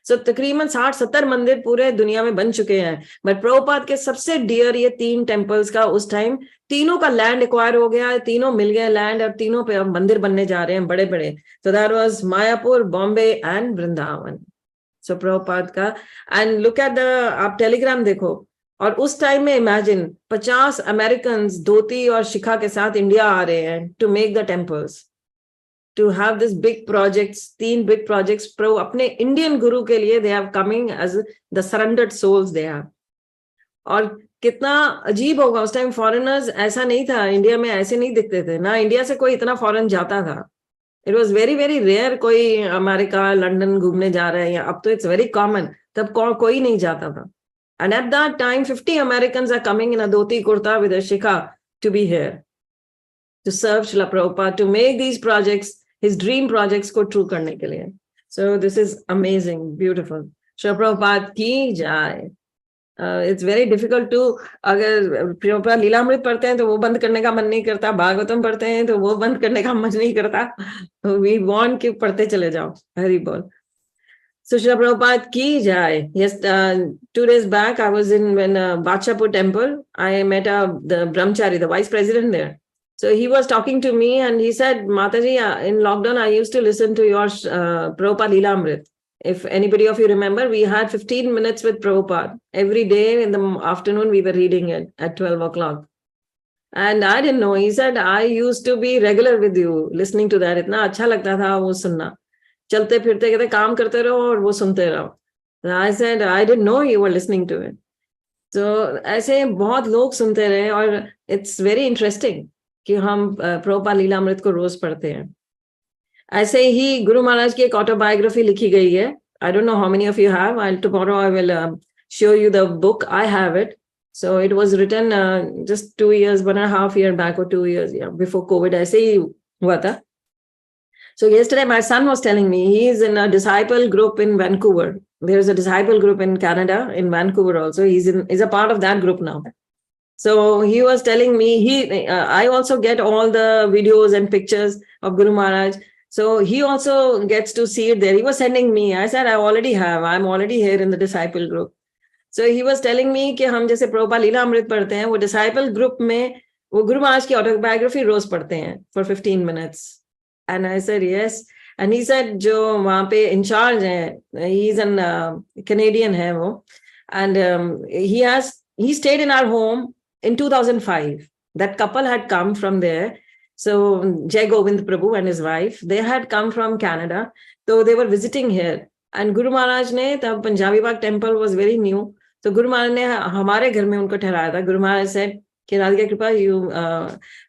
So तकरीबन 60-70 मंदिर पूरे दुनिया में बन चुके हैं, but Prabhupada के सबसे डियर ये 3 टेम्पल्स का उस टाइम तीनों का लैंड एक्वायर हो गया, तीनों मिल गए लैंड और तीनों पे मंदिर बनने जा रहे हैं बड़े बड़े. So that was Mayapur, Bombay and Vrindavan. So Prabhupada का, एंड लुक एट द, आप टेलीग्राम देखो, और उस टाइम में इमेजिन 50 अमेरिकन धोती और शिखा के साथ इंडिया आ रहे हैं to make the temples, to have this big projects, 3 big projects. Pro अपने इंडियन गुरु के लिए they have coming as the surrendered souls they have. और कितना अजीब होगा उस टाइम, फॉरेनर्स ऐसा नहीं था, इंडिया में ऐसे नहीं दिखते थे ना, इंडिया से कोई इतना फॉरेन जाता था. It was very very rare कोई अमेरिका लंदन घूमने जा रहा है, या अब तो इट्स वेरी कॉमन, तब कोई नहीं जाता था. And at that time 50 Americans are coming in a dhoti kurta with a shikha to be here to serve Srila Prabhupada, to make these projects, his dream projects को true करने के लिए. So this is amazing, beautiful. Srila Prabhupada की जाए. It's very difficult to, अगर Prabhupada Lilamrita पढ़ते हैं तो वो बंद करने का मन नहीं करता, भागवतम पढ़ते हैं तो वो बंद करने का मन नहीं करता. We want कि पढ़ते चले जाओ. हरि बोल. So Srila Prabhupada की जाए. Yes, 2 days back I was in Bachapur temple. I met the brahmachari, the vice president there. So he was talking to me and he said, Mataji, in lockdown, I used to listen to your Prabhupada Leelamrit. If anybody of you remember, we had 15 minutes with Prabhupada. Every day in the afternoon, we were reading it at 12 o'clock. And I didn't know. He said, I used to be regular with you, listening to that. इतना अच्छा लगता था वो सुनना. चलते फिरते कहते काम करते रहो और वो सुनते रहो. So I said, I didn't know you were listening to it. So ऐसे बहुत लोग सुनते रहे और it's very interesting कि हम प्रभुपाद लीलामृत को रोज पढ़ते हैं. ऐसे ही गुरु महाराज की एक ऑटोबायोग्राफी लिखी गई है. I don't know how many of you have. Tomorrow I will show you the book. I have it. So it was written just 2 years, 1.5 years back or 2 years, before COVID. ऐसे ही हुआ था. So yesterday my son was telling me he is in a disciple group in Vancouver. There is a disciple group in Canada, in Vancouver also. He's a part of that group now. So he was telling me, I also get all the videos and pictures of Guru Maharaj. So he also gets to see it there. He was sending me. I said, I already have. I'm already here in the disciple group. So he was telling me कि हम जैसे प्रभुपाद लीला अमृत पढ़ते हैं, वो disciple group में वो गुरु महाराज की autobiography रोज पढ़ते हैं for 15 minutes. And I said, yes. And he said, जो वहाँ पे in charge है, he's an Canadian है वो. And he stayed in our home in 2005. That couple had come from there. So Jai Govind Prabhu and his wife, they had come from Canada. So they were visiting here. And Guru Maharaj ne, tab Punjabi Bagh temple was very new. So Guru Maharaj ne hamare ghar mein unko ठहराया था. Guru Maharaj said, कि Radhika Kripa, you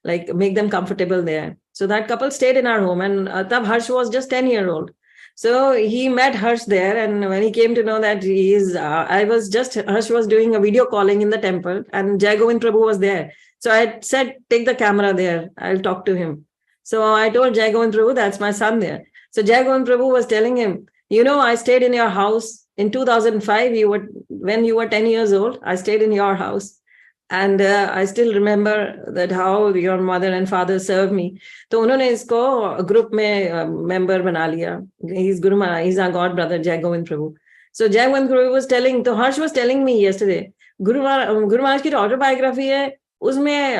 make them comfortable there. So that couple stayed in our home. And tab Harsh was just 10-year-old. So he met Harsh there, and when he came to know that Harsh was doing a video calling in the temple, and Jai Govind Prabhu was there. So I said, take the camera there, I'll talk to him. So I told Jai Govind Prabhu, that's my son there. So Jai Govind Prabhu was telling him, you know, I stayed in your house in 2005. When you were 10 years old, I stayed in your house. And I still remember that how your mother and father served me. तो उन्होंने इसको group में member बना लिया. He's Guru Maharaj, he's our god brother, Jai Govind Prabhu. So Jai Govind Prabhu was telling, तो Harsh was telling me yesterday, Guru Maharaj की autobiography है, उसमें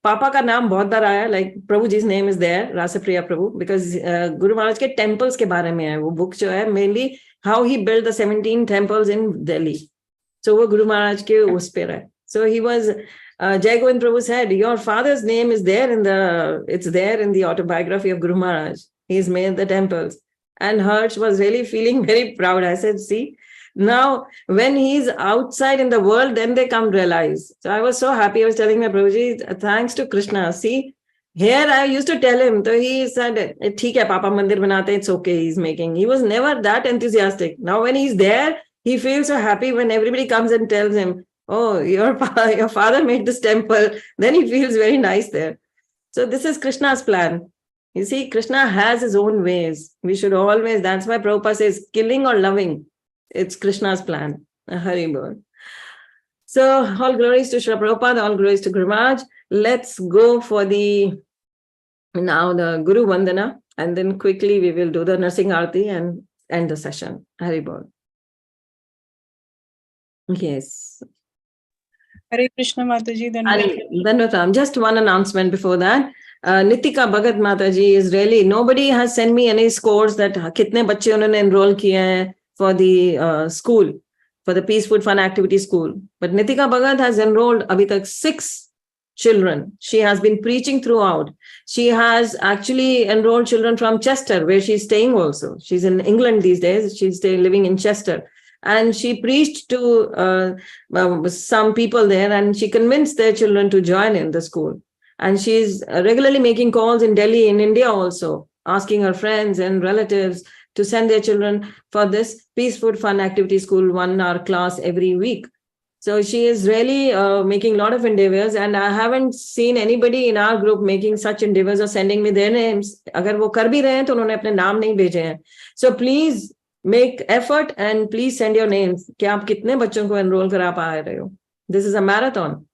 पापा का नाम बहुत बार आया, like Prabhu जी's name is there, Rasapriya Prabhu, because Guru Maharaj के temples के बारे में है. वो book जो है mainly how he built the 17 temples in Delhi. So वो Guru Maharaj के उस पे है. So he was, Jai Govind Prabhu said, your father's name is there it's there in the autobiography of Guru Maharaj. He's made the temples. And Harsh was really feeling very proud. I said, see, now when he's outside in the world, then they come realize. So I was so happy. I was telling my Prabhuji, thanks to Krishna. See, here I used to tell him, so he said, theek hai, Papa mandir banate, it's okay, he's making. He was never that enthusiastic. Now when he's there, he feels so happy when everybody comes and tells him, oh, your father made this temple. Then he feels very nice there. So this is Krishna's plan. You see, Krishna has his own ways. We should always, that's why Prabhupada says, killing or loving, it's Krishna's plan. Hari Bol. So all glories to Srila Prabhupada, all glories to Guru Maharaj. Let's go for now the Guru Vandana, and then quickly we will do the Narsingh Arati and end the session. Hari Bol. Yes. Hare Krishna Mataji. Dandatam. Just one announcement before that. Nitika Bhagat Mataji is really, nobody has sent me any scores that kitne bacche unhone enroll kiye hain for the school, for the Peace Food Fun Activity School. But Nitika Bhagat has enrolled abhi tak 6 children. She has been preaching throughout. She has actually enrolled children from Chester, where she's staying also. She's in England these days. She's living in Chester. And she preached to some people there, and she convinced their children to join in the school. And she's regularly making calls in Delhi, in India also, asking her friends and relatives to send their children for this Peace Food Fun Activity School 1-hour class every week. So she is really making a lot of endeavors, and I haven't seen anybody in our group making such endeavors or sending me their names. Agar wo kar bhi rahe hain, to unhone apne naam nahi bheje hain. So please make effort and please send your names. कि आप कितने बच्चों को enroll करा पा रहे हो. This is a marathon.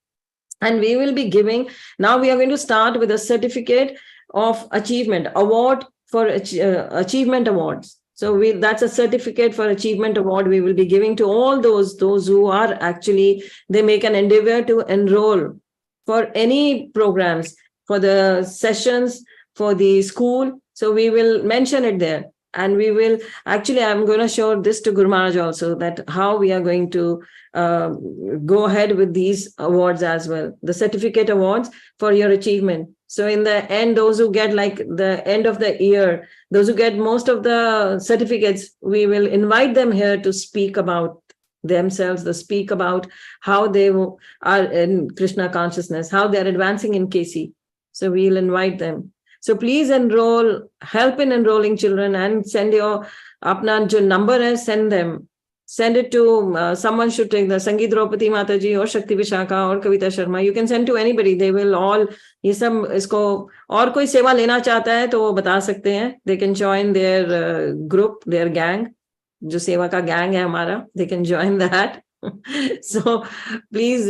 And we will be giving, now we are going to start with a certificate of achievement, award for achievement awards. So that's a certificate for achievement award we will be giving to all those who are actually, they make an endeavor to enroll for any programs, for the sessions, for the school. So we will mention it there. And we will, actually, I'm going to show this to Guru Maharaj also, that how we are going to go ahead with these awards as well. The certificate awards for your achievement. So in the end, those who get like the end of the year, those who get most of the certificates, we will invite them here to speak about themselves, to speak about how they are in Krishna consciousness, how they're advancing in KC. So we'll invite them. So please enroll, help in enrolling children, and send your apna jo number hai, send them. Send it to, someone should take the Sangeet Draupadi Mataji or Shakti Vishaka or Kavita Sharma. You can send to anybody. They will all, ये सब इसको और कोई सेवा लेना चाहता है तो वो बता सकते हैं. They can join their group, their gang. जो सेवा का gang है हमारा, they can join that. So please,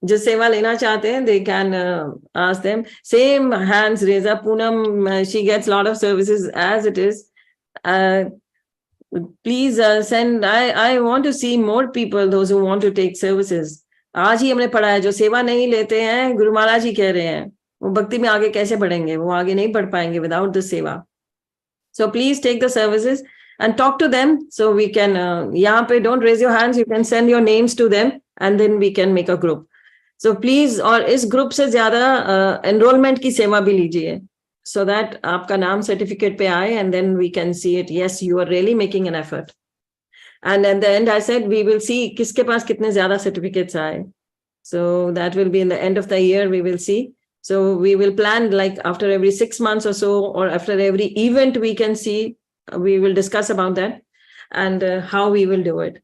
जो सेवा लेना चाहते हैं, they can ask them. Same hands raise up. Poonam, she gets a lot of services as it is. Please send. I want to see more people, those who want to take services. आज ही हमने पढ़ा है, जो सेवा नहीं लेते हैं, गुरु महाराज ही कह रहे हैं, वो भक्ति में आगे कैसे बढ़ेंगे, वो आगे नहीं बढ़ पाएंगे without the सेवा. So please take the services and talk to them. So we can, यहाँ पे don't raise your hands, you can send your names to them and then we can make a group. So please, और इस group से ज़्यादा enrollment की सेवा भी लीजिए, so that आपका नाम certificate पे आए, and then we can see it. Yes, you are really making an effort. And at the end, I said, we will see किसके पास कितने ज़्यादा certificates आए. So that will be in the end of the year, we will see. So we will plan like after every 6 months or so, or after every event, we can see, we will discuss about that and how we will do it.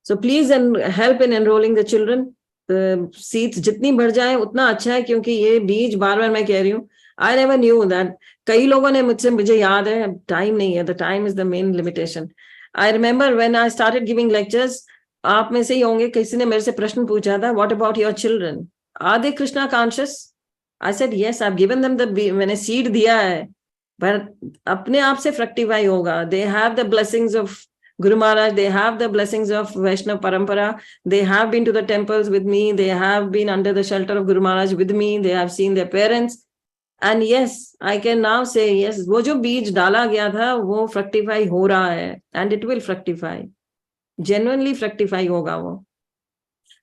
So please help in enrolling the children. Seats जितनी बढ़ जाए उतना अच्छा है, क्योंकि ये बीज बार बार मैं कह रही हूँ, I never knew that. कई लोगों ने मुझे याद है, टाइम नहीं है, the time is the main limitation. I remember when I started giving lectures, आप में से ही होंगे, किसी ने मेरे से प्रश्न पूछा था, what about your children? Are they Krishna conscious? I said yes, I've given them the, मैंने seed दिया है, पर अपने आप से fructify होगा. They have the blessings of Guru Maharaj, they have the blessings of Vaishnava Parampara, they have been to the temples with me, they have been under the shelter of Guru Maharaj with me, they have seen their parents. And yes, I can now say, yes, वो जो बीज डाला गया था, वो fructify हो रहा है, and it will fructify. Genuinely fructify होगा वो.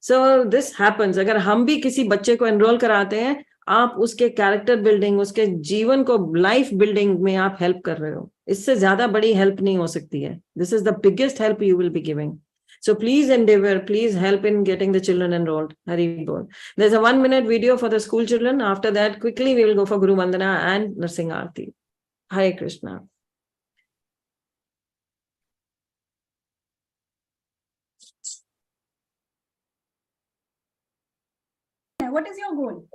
So this happens. अगर हम भी किसी बच्चे को enroll कराते हैं, आप उसके कैरेक्टर बिल्डिंग, उसके जीवन को लाइफ बिल्डिंग में आप हेल्प कर रहे हो. इससे ज्यादा बड़ी हेल्प नहीं हो सकती है. This is the biggest help you will be giving. So please endeavor, please help in getting the children enrolled. Hari Bol. There's a 1-minute video for the school children. After that, quickly we will go for Guru Vandana and Narsingh Aarti. Hare Krishna. What is your goal?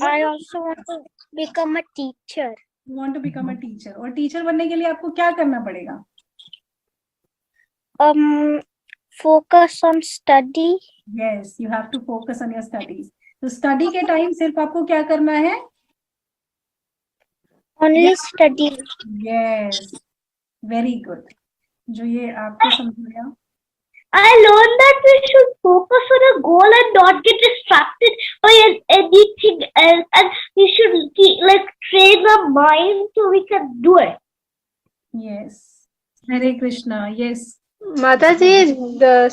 I also want to become a teacher. You want to become a teacher. और teacher बनने के लिए आपको क्या करना पड़ेगा? Focus on study. Yes, you have to focus on your studies. तो study के टाइम सिर्फ आपको क्या करना है? Only study. Yes, very good. जो ये आपको समझ गया? I learned that we should focus on a goal and not get distracted by anything else, and we should train our mind so we can do it. Yes. Hare Krishna. Yes. माता जी,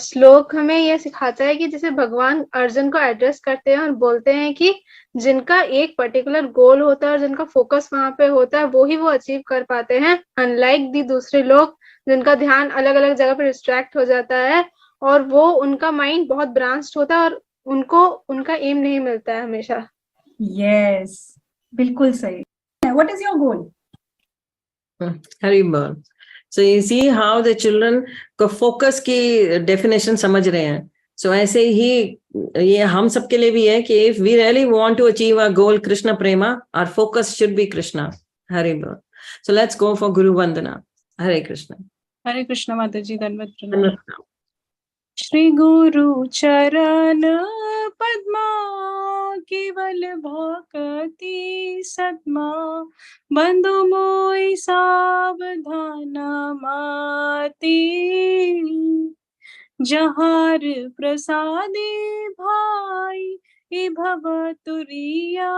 श्लोक हमें यह सिखाता है कि जैसे भगवान अर्जुन को एड्रेस करते हैं और बोलते हैं कि जिनका एक पर्टिकुलर गोल होता है और जिनका फोकस वहां पे होता है, वो ही वो अचीव कर पाते हैं, अनलाइक दी दूसरे लोग जिनका ध्यान अलग अलग जगह पे डिस्ट्रैक्ट हो जाता है और वो उनका माइंड बहुत ब्रांच्ड होता है और उनको उनका एम नहीं मिलता है हमेशा. Yes, बिल्कुल सही. What is your goal? Hari Bol. So you see how the children को फोकस की डेफिनेशन समझ रहे हैं. So ऐसे ही ये हम सबके लिए भी है कि if we really want to achieve our goal Krishna prema, our focus should be Krishna. Hari Bol. So let's go for Guru Vandana. Hare Krishna. हरे कृष्ण माता जी, धन्यवाद प्रणाम. श्री गुरु चरण पद्मा केवल भक्ति सद्मा बंधु मोई सावधान माती जहार प्रसादे भाई ए भव तुरिया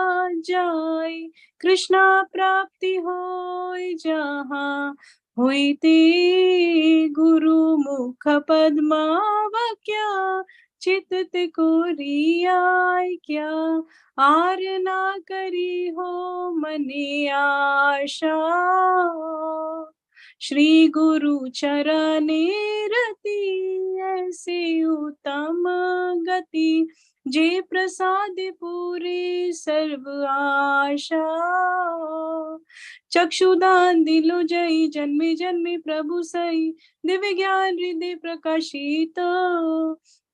जाय कृष्णा प्राप्ति होय जहाँ हुईते गुरु मुख पद्मावक्या चित्त को रियाय क्या आर ना करी हो मने आशा श्री गुरु चरणे रति ऐसे उत्तम गति जे प्रसाद पूरे सर्व आशा चक्षुदान दिलो जय जन्मे जन्मे प्रभु सई दिव्य ज्ञान हृदय प्रकाशित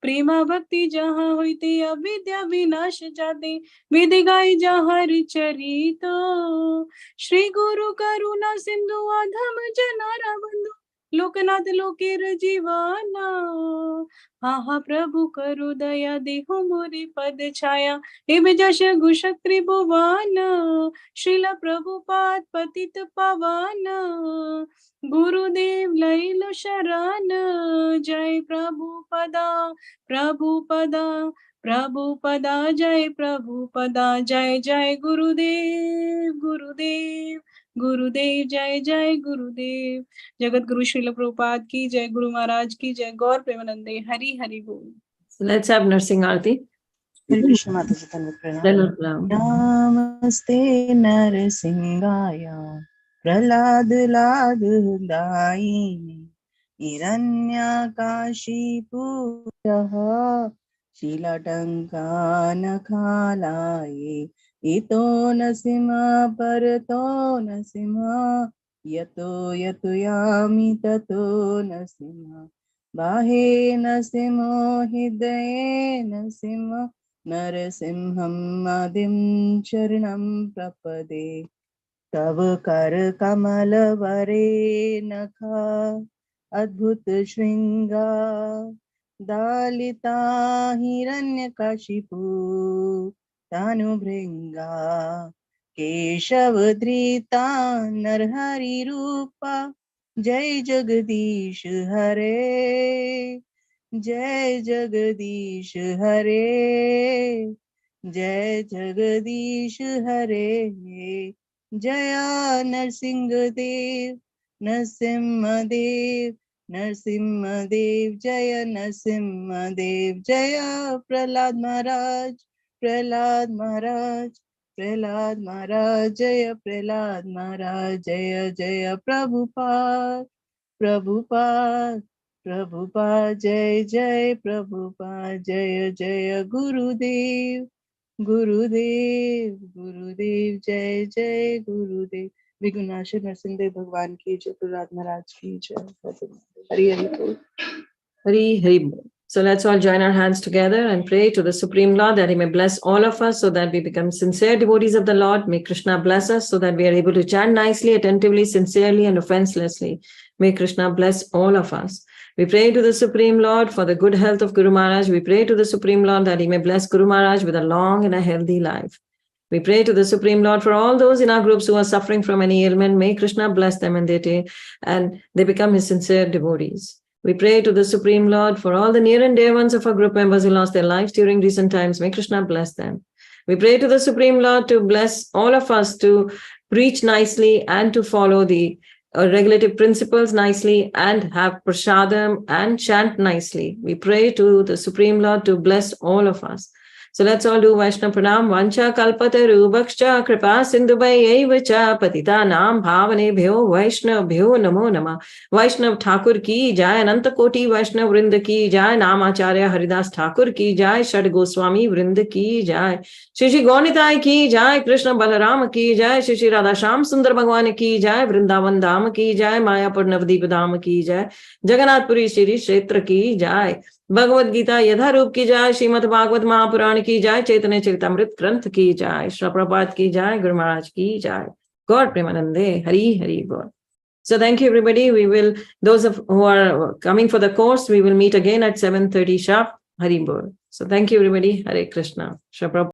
प्रेमा भक्ति जहाँ होते अविद्या विनाश जाते विधि गाय जहाँ चरित श्री गुरु करुणा सिंधु अधम जनारा बंधु लोकनाथ लोकेर जीवाना हा हा प्रभु करो दया देहो मोरे पद छाया हे जश गुशक त्रिभुवन श्रीला प्रभुपाद पतित पावन गुरुदेव लैलो शरण जय प्रभुपदा प्रभुपदा प्रभुपदा जय प्रभुपदा जय जय गुरुदेव गुरुदेव गुरुदेव जय जय गुरुदेव. जगत गुरु श्रील प्रभुपाद की जय. गुरु महाराज की जय. गौर प्रेमानंदे. हरि हरि बोल. Let's have Narsingh Aarti. हरे कृष्ण माता जी, प्रणाम. नमस्ते नरसिंहाय प्रहलाद लाद दायिने हिरण्यकाशिपुरः शीलटङ्कानखालाये इतो नृसिंह परतो नृसिंह यतो यतो यामि ततो नृसिंह बाहे नृसिंह हृदये नृसिंह नरसिंहम् आदिं शरणं प्रपदे तव कर कमलवरे नखा अद्भुत श्रृंगा दालिता हिरण्यकशिपु तनुभृंगा केशवधृता नरहरि रूपा जय जगदीश हरे जय जगदीश हरे जय जगदीश हरे जय नरसिंहदेव नरसिंहदेव नरसिंहदेव जय नरसिंहदेव जय प्रहलाद महाराज प्रहलाद महाराज प्रहलाद महाराज जय प्रहलाद महाराज जय जय प्रभुपाद प्रभुपाद प्रभुपाद जय जय प्रभुपाद जय जय गुरुदेव गुरुदेव गुरुदेव जय जय गुरुदेव विघ्नाशक नरसिंहदेव भगवान की जय प्रहलाद महाराज की जय हरि हरि बोल Hari Hari Bol. So let's all join our hands together and pray to the Supreme Lord that He may bless all of us so that we become sincere devotees of the Lord. May Krishna bless us so that we are able to chant nicely, attentively, sincerely, and offenselessly. May Krishna bless all of us. We pray to the Supreme Lord for the good health of Guru Maharaj. We pray to the Supreme Lord that He may bless Guru Maharaj with a long and a healthy life. We pray to the Supreme Lord for all those in our groups who are suffering from any ailment. May Krishna bless them and they become His sincere devotees. We pray to the Supreme Lord for all the near and dear ones of our group members who lost their lives during recent times. May Krishna bless them. We pray to the Supreme Lord to bless all of us to preach nicely and to follow the regulative principles nicely and have prasadam and chant nicely. We pray to the Supreme Lord to bless all of us. So let's all do Vaishnava Pranam. Vancha kalpataru bhaksha kripa sindhubhayeva cha patitanam bhavanebhyo Vaishnavabhyo namo namah. Vaishnav Thakur ki jai, Ananta Koti Vaishnav Vrinda ki jai, Namacharya Haridas Thakur ki jai, Shad Goswami Vrinda ki jai, Shri Shri Gaunitai ki jai, Krishna Balaram ki jai, Shri Shri Radha Shyam Sundar Bhagwan ki jai, Vrindavan Dham ki jai, Mayapur Navdeep Dham ki jai, Jagannath Puri Shri Kshetra ki jai, Bhagavad Gita यथा रूप की जाय, श्रीमद् भागवत महापुराण की जाय, चैतन्य चरितमृत ग्रंथ की जाय, श्री प्रभुपाद की जाय, गुरु महाराज की जाय. गौर प्रेमानंदे. हरि हरि बोल. So thank you everybody. We will, those of who are coming for the course, we will meet again at 7:30 sharp. Hari Bol. So thank you everybody. Hare Krishna. Shri Prabhupada.